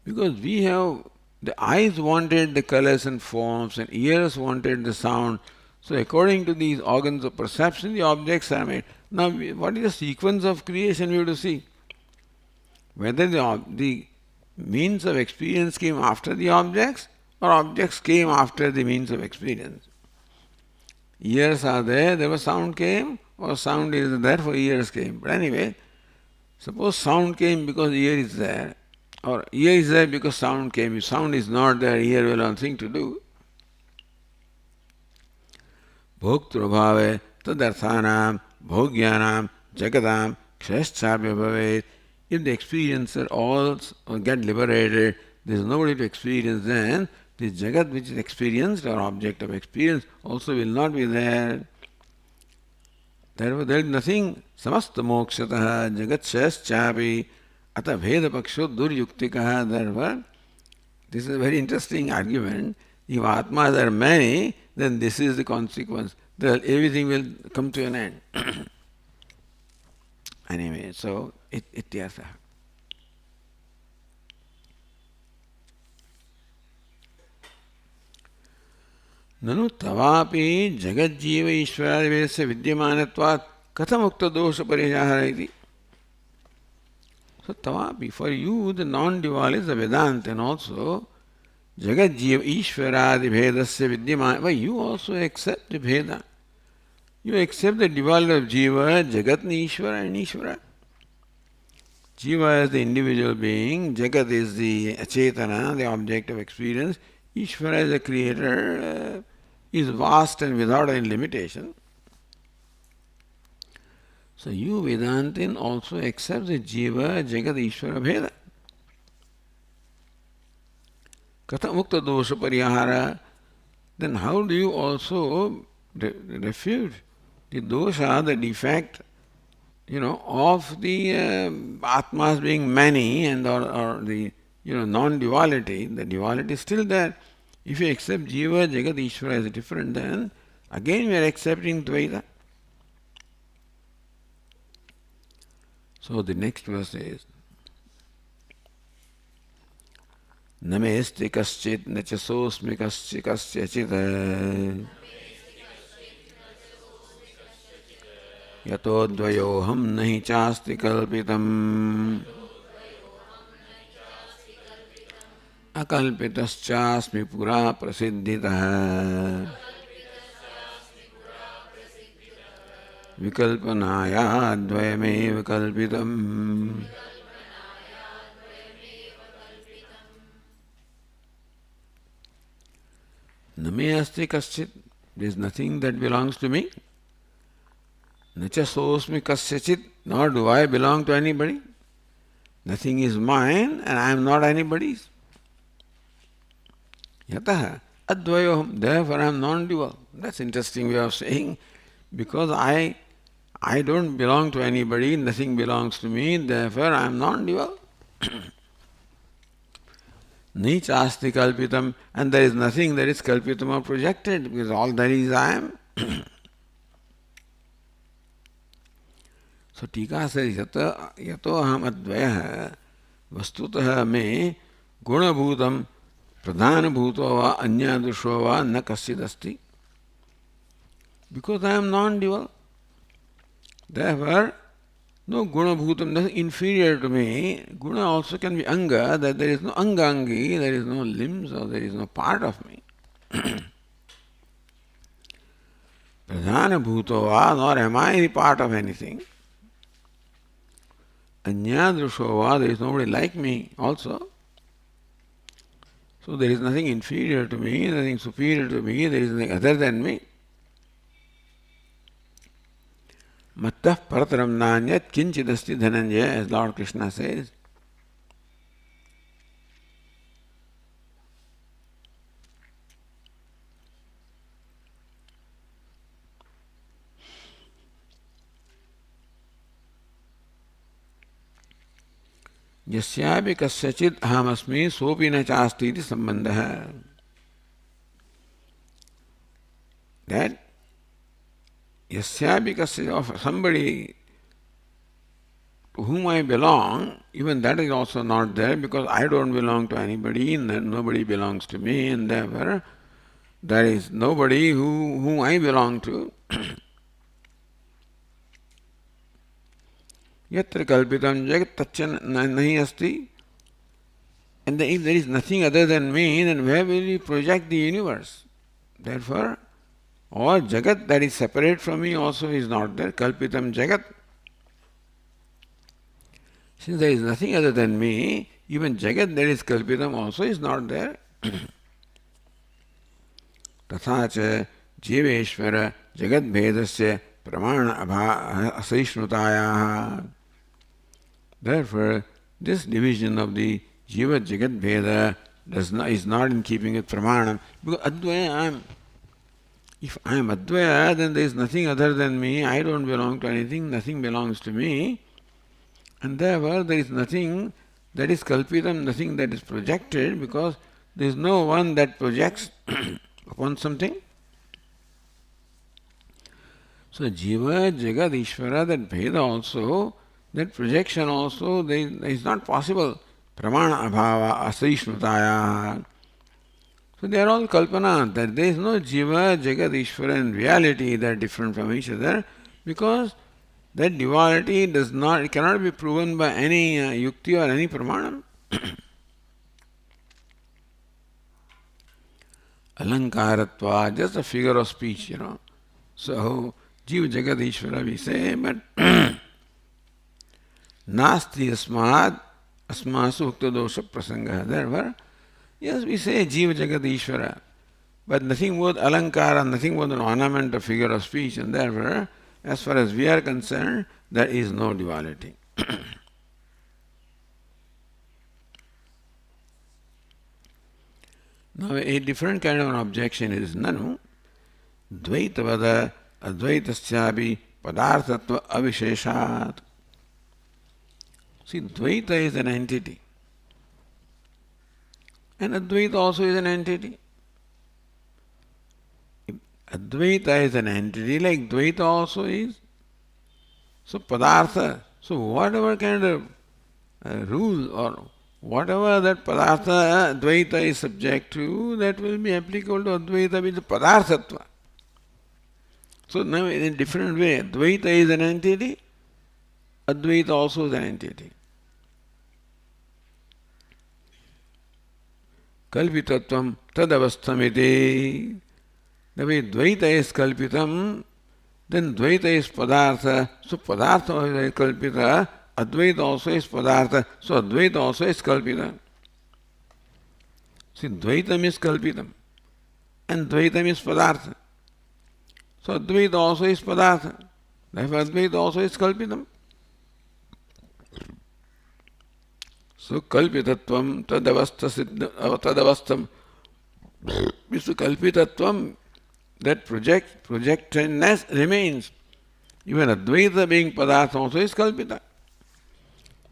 [SPEAKER 2] Because we have, the eyes wanted the colors and forms, and ears wanted the sound. So according to these organs of perception, the objects are made. Now, what is the sequence of creation we have to see? Whether the means of experience came after the objects, or objects came after the means of experience. Ears are there was sound came, or sound is there for ears came. But anyway, suppose sound came because ear is there, or ear is there because sound came. If sound is not there, ear will have nothing to do. Bhoktrabhave tadarthanam bhogyanam jagadam kshashchapya bhavet. If the experiencer all get liberated, there is nobody to experience, then this jagat which is experienced or object of experience also will not be there. Therefore, there is nothing. Samasta mokshataha jagat kshashchapi ata bheda paksho duryuktikaha. Therefore, this is a very interesting argument. If Atmas are many, then this is the consequence. Everything will come to an end. Anyway, so ityartha. Nanu tavapi jagadjiva ishwaradivedasya vidyamanatvat katham dosha parihara iti. So tavapi, for you the non-dual is the Vedanta, and also jagadjiva ishwaradibhedasya vidyamanatvat. Why you also accept the Bheda? You accept the duality of Jiva, Jagat and Ishvara and Ishvara. Jiva is the individual being, Jagat is the Achetana, the object of experience. Ishvara is the creator, is vast and without any limitation. So you Vedantin also accept the Jiva, Jagat, Ishvara Bheda. Katha Mukta Dosha Parihara. Then how do you also refute the dosha, the defect, of the Atmas being many and or the non-duality? The duality is still there. If you accept Jiva, Jagat, Ishvara as different, then again we are accepting Dvaita. So the next verse is Namesti kaschit nachasosmi kaschit. यतो द्वयोऽहं नहि चास्ति कल्पितम् अकल्पितश्चास्मि पुरा प्रसिद्धितः विकल्पनायाद्वयमेव कल्पितम् न मे अस्ति कश्चित्. There is nothing that belongs to me. न च सोऽस्मि कस्यचित्. Nor do I belong to anybody. Nothing is mine and I am not anybody's. Yatah advayoham. Therefore I am non-dual. That's an interesting way of saying. Because I don't belong to anybody, nothing belongs to me, therefore I am non-dual. Ni chasti kalpitam, and there is nothing that is kalpitam or projected, because all that is I am. So Tika says, yato aham advaya vastutah me gunabhutam pradhanabhuto va anyadusho va na kasid asti. Because I am non-dual. Therefore, no guna bhutam, nothing inferior to me. Guna also can be anga, that there is no angangi, there is no limbs or there is no part of me. Pradhana bhutova, nor am I any part of anything. Anyadrushova, there is nobody like me also. So there is nothing inferior to me, nothing superior to me, there is nothing other than me. Mattah parataram nanyat kinchidasti dhananjaya, as Lord Krishna says. Yasyapi kasyachit ahamasmi sopi na chasti iti sambandha. That yasyapi kasya, of somebody to whom I belong, even that is also not there, because I don't belong to anybody and nobody belongs to me, and therefore there is nobody whom I belong to. Yatra kalpitam jagat taccha nahi asti. And then if there is nothing other than me, then where will you project the universe? Therefore, all jagat that is separate from me also is not there. Kalpitam jagat. Since there is nothing other than me, even jagat that is kalpitam also is not there. Tathacha jiveshvara jagat bhedasya pramana ashishnutayaha. Therefore, this division of the jiva jagat bheda is not in keeping with pramanam. Because advaya if I am advaya, then there is nothing other than me. I don't belong to anything, nothing belongs to me. And therefore, there is nothing that is kalpitam, nothing that is projected, because there is no one that projects upon something. So, jiva, jagat, ishvara, that bheda also, that projection also, is not possible. Pramana abhava asrishnutaya. So, they are all kalpana, that there is no jiva, jagat, ishvara, and reality that are different from each other, because that duality it cannot be proven by any yukti or any pramanam. Alankaratva, just a figure of speech, So, jiva, jagat, ishvara we say, but nasti asmasu ukta dosha prasanga. Therefore, yes, we say jiva, jagat, ishvara, but nothing more alankara, nothing more than ornament, a figure of speech, and therefore, as far as we are concerned, there is no duality. Now, a different kind of an objection is nanu dvaitavada advaitasyapi padarthatva avisheshat. See, dvaita is an entity, and advaita also is an entity. Advaita is an entity, like Dvaita also is. So Padartha, so whatever kind of rule or whatever that Padartha Dvaita is subject to, that will be applicable to Advaita with Padarthatva. So now in a different way, Dvaita is an entity, Advaita also is an entity. Kalpitatvam tadavasthamiti. The way Dvaita is kalpitam, then Dvaita is padartha. So padartha is kalpita, Advaita also is padartha. So Advaita also is kalpita. See, Dvaitam is kalpitam and Dvaitam is padartha. So Advaita also is padartha. Therefore Advaita also is kalpitam. So kalpitatvam tadavastam. So kalpitatvam, that projectedness remains. Even Advaita being padartha also is kalpita.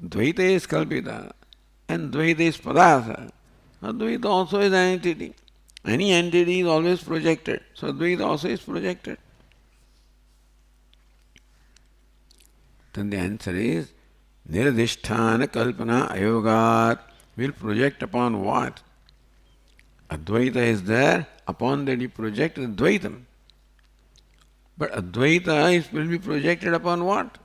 [SPEAKER 2] Dvaita is kalpita and Dvaita is padartha. Advaita also is an entity. Any entity is always projected. So Advaita also is projected. Then the answer is Niradhisthana Kalpana Ayogat will project upon what? Advaita is there, upon that you project Advaitam. But Advaita will be projected upon what?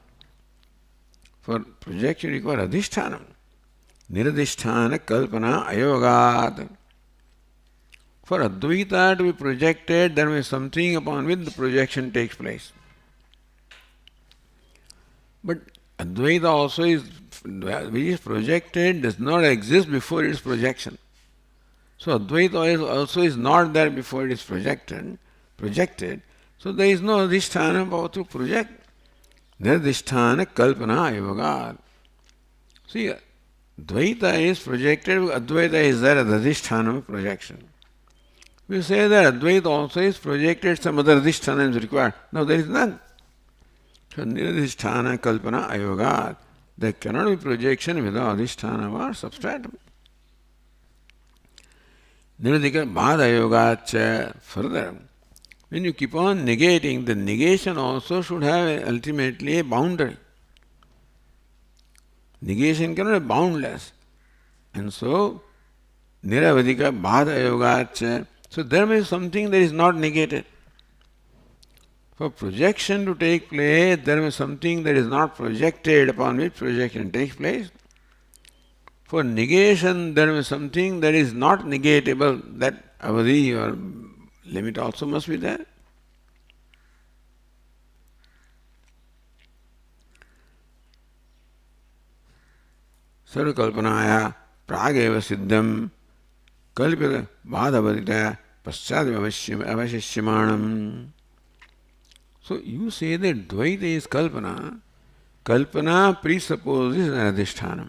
[SPEAKER 2] For projection you require Adhisthana. Niradhisthana Kalpana Ayogat. For Advaita to be projected, there is something upon which the projection takes place. But Advaita also is, which is projected, does not exist before its projection. So Advaita also is not there before it is projected. So there is no Adhisthana power to project. Niradhisthana Kalpana Ayogat. See, Dvaita is projected, Advaita is there as Adhisthana of projection. We say that Advaita also is projected, some other Adhisthana is required. Now there is none. So Niradhisthana Kalpana Ayogat. There cannot be projection without Adhisthana or substratum. Niradhika Bhada Ayogat. Further, when you keep on negating, the negation also should have ultimately a boundary. Negation cannot be boundless. And so, Niravadika Bhada Yogacha. So there may be something that is not negated. For projection to take place, there may be something that is not projected upon which projection takes place. For negation, there may be something that is not negatable, that avadhi or limit also must be there. Sarvakalpanaya prageva siddham kalpita bhadavadita paschad avashishyamanam. So you say that Dvaita is kalpana. Kalpana presupposes an adhisthana.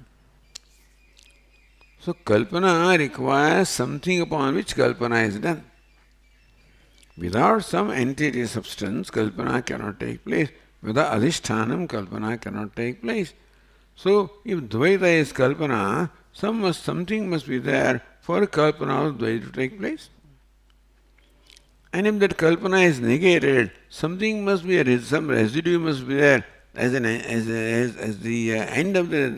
[SPEAKER 2] So kalpana requires something upon which kalpana is done. Without some entity substance, kalpana cannot take place. Without adhishthanam, kalpana cannot take place. So if Dvaita is kalpana, something must be there for kalpana of Dvaita to take place. And if that kalpana is negated, something must be, some residue must be there as the end of the,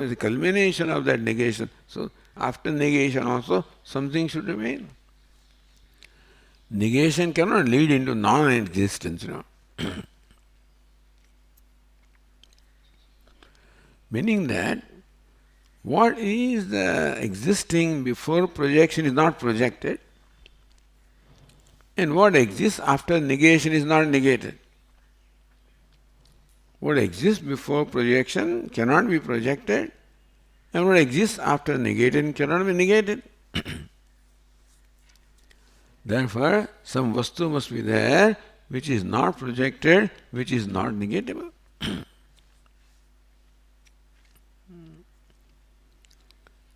[SPEAKER 2] the culmination of that negation. So after negation also, something should remain. Negation cannot lead into non-existence, Meaning that what is existing before projection is not projected, and what exists after negation is not negated. What exists before projection cannot be projected, and what exists after negation cannot be negated. Therefore, some vastu must be there which is not projected, which is not negatable.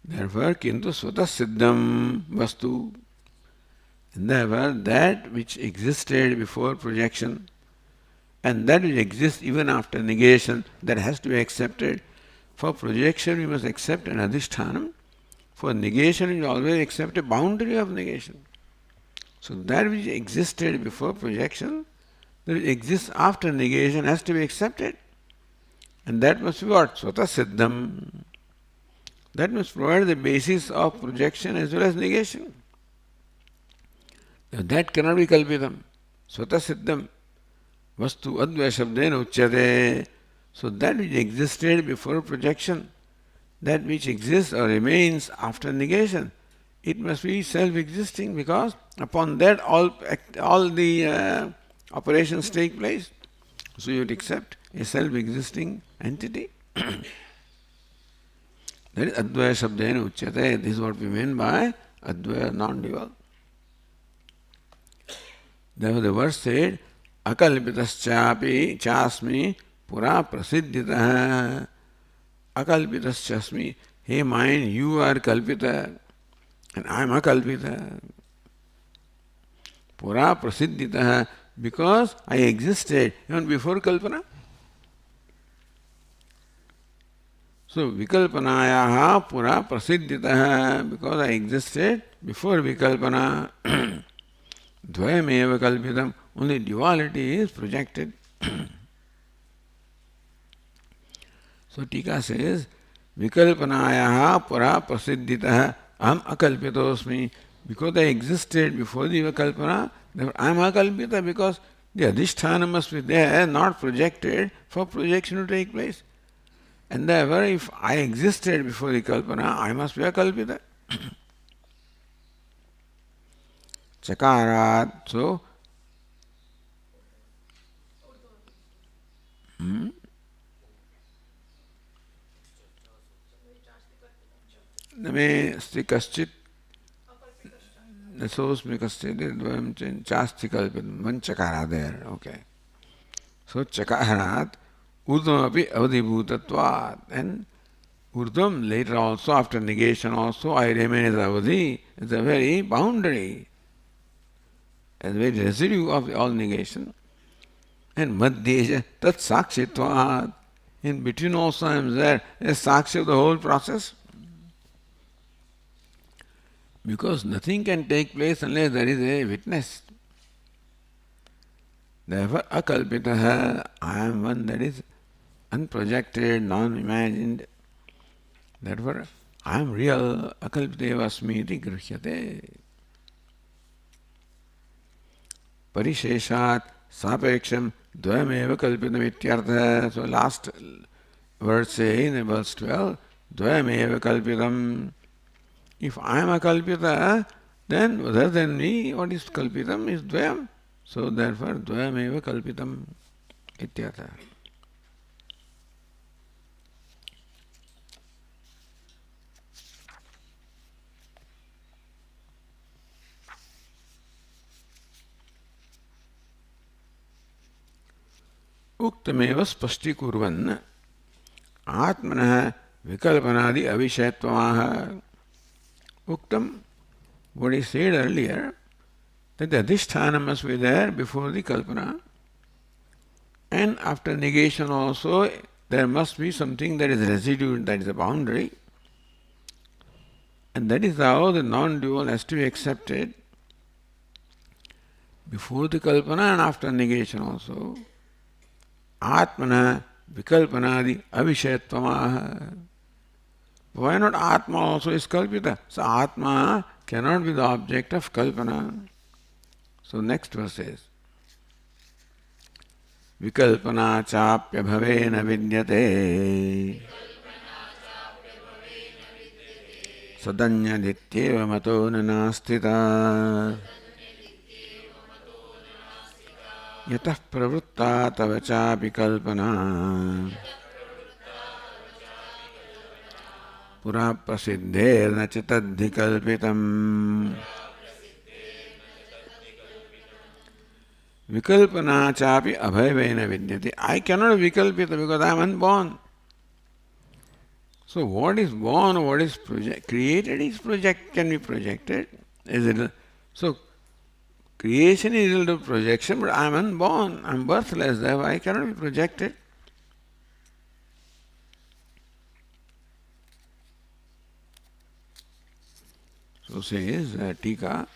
[SPEAKER 2] Therefore, kintu svata siddham vastu. Therefore, that which existed before projection and that which exists even after negation, that has to be accepted. For projection, we must accept an adhishthanam. For negation, we always accept a boundary of negation. So that which existed before projection, that which exists after negation has to be accepted. And that must be what? Svata siddham. That must provide the basis of projection as well as negation. That cannot be kalpitam. Svata siddham. Vastu advaya shabdena uchyate. So that which existed before projection, that which exists or remains after negation, it must be self-existing, because upon that all the operations take place. So you would accept a self-existing entity. That is advaya shabdena uchyate. This is what we mean by advaya, non-dual. Therefore the verse said, akalpitaschapi chasmi pura prasiddhitah. Akalpitaschasmi. Hey mind, you are kalpita and I am akalpita. Pura prasiddhitah, because I existed even before kalpana. So vikalpanayaha pura prasiddhitah, because I existed before vikalpana. Dvayameva kalpitam, only duality is projected. So Tika says, vikalpanayaha pura prasiddhitah aham akalpitosmi. Because I existed before the vikalpana, therefore I am akalpita, because the adhisthana must be there, not projected, for projection to take place. And therefore, if I existed before the kalpana, I must be akalpita. Chakarat, so Name sti kaschit nasosmi kaschit dvayam chasti kalpitam. One chakara there, okay. So chakarat urdhvam api avadhibhutatvat. And urdhvam later also, after negation also, I remain as avadhi, as a very boundary, as a very residue of all negation. And madhyeja tat sakshitvat. In between also I am there as sakshi of the whole process. Because nothing can take place unless there is a witness. Therefore, akalpitaha, I am one that is unprojected, non-imagined. Therefore, I am real, akalpiteva asmi iti grhyate. Parisheshat sapeksham dvayameva kalpitam ityartha. So last verse saying in verse 12, dvayameva kalpitam. If I am a kalpita, then other than me, what is kalpitam is dvayam. So therefore, dvayam eva kalpitam ityatha. Uktameva spashtikurvan atmanah vikalpanadi avishayatvaha. Uktam, what he said earlier, that the adhisthana must be there before the kalpana, and after negation also there must be something that is residue, that is a boundary, and that is how the non-dual has to be accepted before the kalpana and after negation also. Atmana vikalpanadi avishayatvaha. Why not Atma also is kalpita? So Atma cannot be the object of kalpana. So next verse says, vikalpana chapya bhavena vidyate sadanya dityeva mato nanastita yatah pravutta tava chapi kalpana pura prasiddherna chitadhi kalpitam. Vikalpana chapi abhavena vidyate. I cannot vikalpita because I am unborn. So what is born, what is created is can be projected. So creation is result of projection, but I am unborn, I am birthless, therefore I cannot be projected. So says Tika,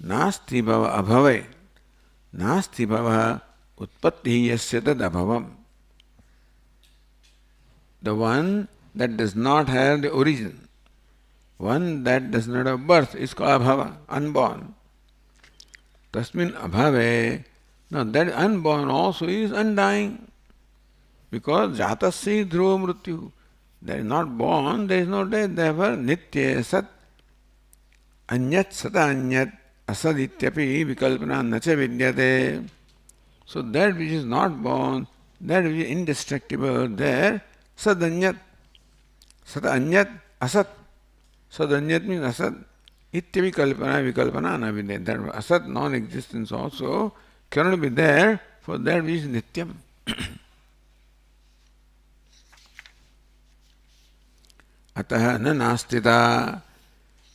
[SPEAKER 2] nasti bhava abhave, nasti bhava utpatti yasya tad abhavam. The one that does not have the origin, one that does not have birth is called abhava, unborn. Tasmin abhave Now that unborn also is undying. Because jatasya dhruva mrityu. There is not born, there is no death. Therefore, nitya sat anyat sata anyat asadityapi vikalpana nacha vidyate. So that which is not born, that which is indestructible, there sadanyat. Sata anyat asat. Sadanyat means asat. Ityapi kalpana vikalpana na vidyate. That asat non-existence also cannot be there for that which is nityam. अतः न नास्तिता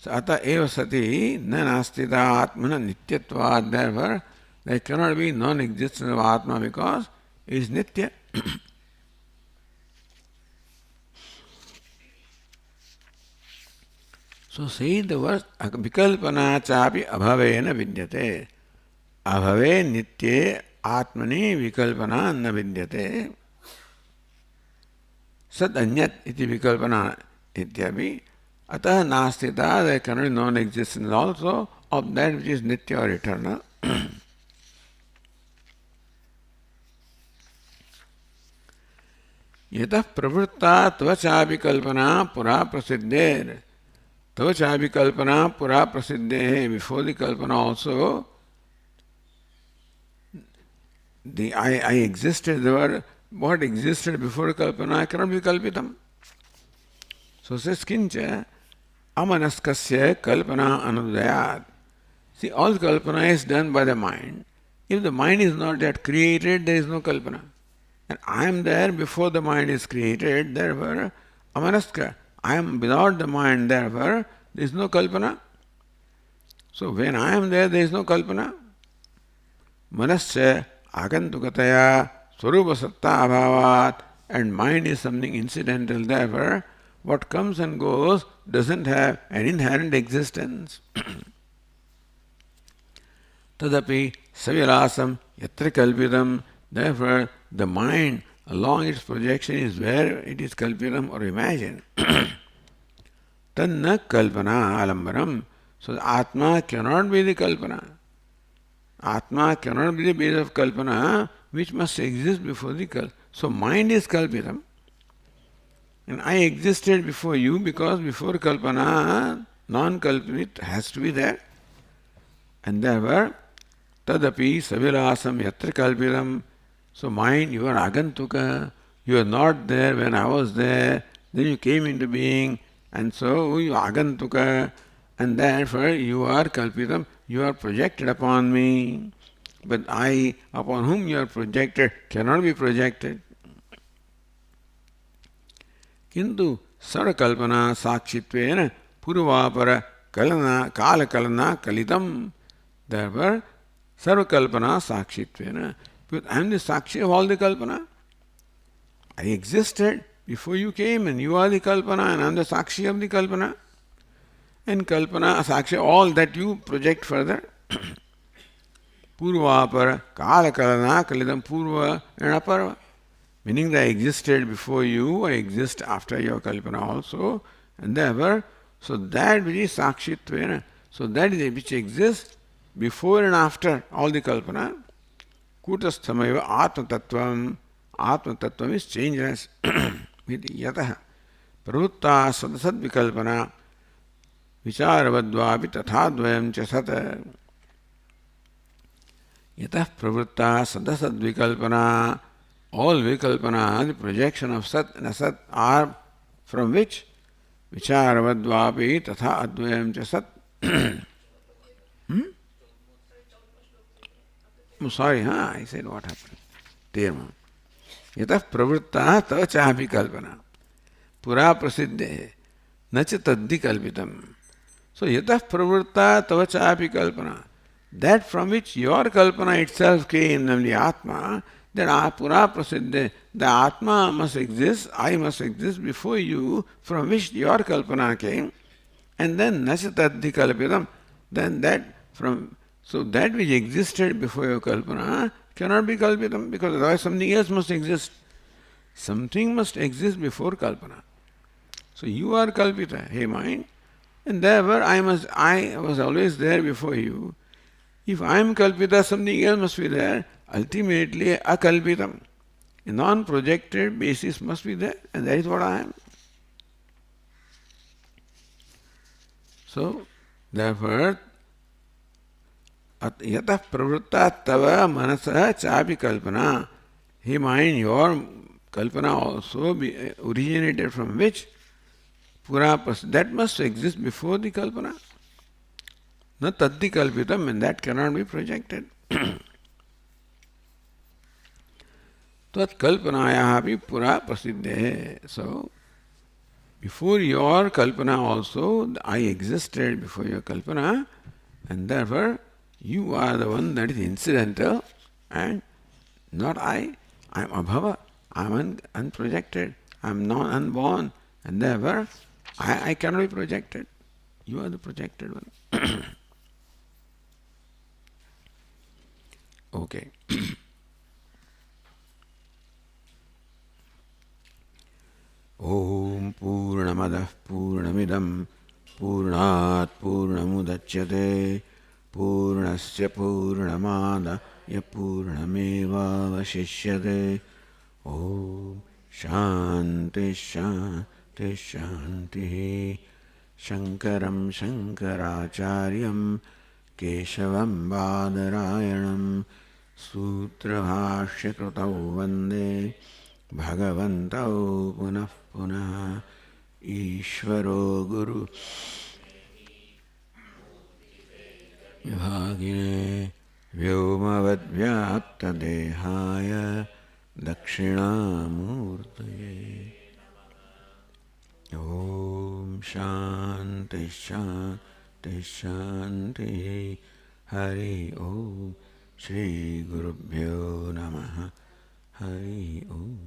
[SPEAKER 2] अतः एव सति न नास्तिता आत्मना नित्यत्वात् therefore there cannot be non-existence of Atma because it is nitya. So say the verse vikalpana chapi abhavena vidyate. Abhave nitye atmani vikalpana na vidyate. Sat anyat iti vikalpana ityapi. Atah nastita, there cannot be non-existence also of that which is nitya or eternal. Yatah pravritta tvachapi kalpana pura prasiddher. Tvachapi kalpana pura prasiddhe. Before the kalpana also, the I existed, there were what existed before kalpana cannot be kalpitam. So says kincha amanaskasya kalpana anudayat. See, all kalpana is done by the mind. If the mind is not yet created, there is no kalpana. And I am there before the mind is created, therefore amanaska. I am without the mind, therefore there is no kalpana. So when I am there is no kalpana. Manasya agantukataya swarupa satta abhavat, and mind is something incidental, therefore what comes and goes doesn't have an inherent existence. Tadapi savirasam yatra kalpitam, therefore the mind along its projection is where it is kalpitam or imagined. Tanna kalpana alambaram. So the Atma cannot be the kalpana. Atma cannot be the base of kalpana, which must exist before the kalpana. So mind is kalpitam. And I existed before you because before kalpana, non-kalpit has to be there. And therefore, tadapi savirasam yatra kalpitam. So mind, you are agantuka. You are not there when I was there. Then you came into being. And so you are agantuka. And therefore you are kalpitam. You are projected upon me. But I, upon whom you are projected, cannot be projected. Kintu sarkalpana sakshitvena purvapara kalana kala kalana kalitam. Therefore, sarvakalpana sakshitvena. Because I am the sakshi of all the kalpana. I existed before you came and you are the kalpana and I am the sakshi of the kalpana. And kalpana, sakshi, all that you project further. Purvapara kala kalana kalitam purva and apara. Meaning that I existed before you, I exist after your kalpana also, and therefore, so that which is sakshitvena, so that is which exists before and after all the kalpana. Kutasthamaiva atma tattvam is changeless. Yataha pravutta sadasad vikalpana vicharavadvapi tathadvayam cha sata. Yatah pravutta sadasad vikalpana. All vikalpana, the projection of sat and asat, are from which? Vicharavadvapi tatha advayam cha sat. Oh, sorry, I said what happened. Terma. Yatah pravritta tavachapi kalpana. Pura prasiddhe. Nacha taddi kalpitam. So yatah pravritta tavachapi kalpana. That from which your kalpana itself came, namely Atma, that pura prasiddhe, the Atma must exist, I must exist before you, from which your kalpana came, and then nasatadhi kalpitam, then that from, so that which existed before your kalpana cannot be kalpitam, because otherwise something else must exist. Something must exist before kalpana. So you are kalpita, hey mind, and therefore I was always there before you. If I am kalpita, something else must be there. ultimately akalpitam. A non-projected basis must be there, and that is what I am. So, therefore, yatah pravritta tava manasa chapi kalpana. He mind, your kalpana also originated from which? Pura that must exist before the kalpana. Na taddi kalpitam, and that cannot be projected. Tat kalpanayaha api pura prasiddhe. So, before your kalpana also, I existed before your kalpana, and therefore you are the one that is incidental and not I. I am abhava. I am unprojected. I am non unborn, and therefore I cannot be projected. You are the projected one. Okay. Om Purnamadah Purnamidam Purnat Purnamudachyate Purnasya Purnamada Purnameva Vashishyate. Om Shanti Shanti Shanti. Shankaram Shankaracharyam Keshavam Badarayanam Sutrabhashyakritau Vande Bhagavantau Punah Punah. Ishvaro Guru Vibhagine Vyomavadvyapta Dehaya Dakshinamurtaye. Om Shanti Shanti Shanti. Hari Om. Shri Gurubhyo Namaha. Hari Om.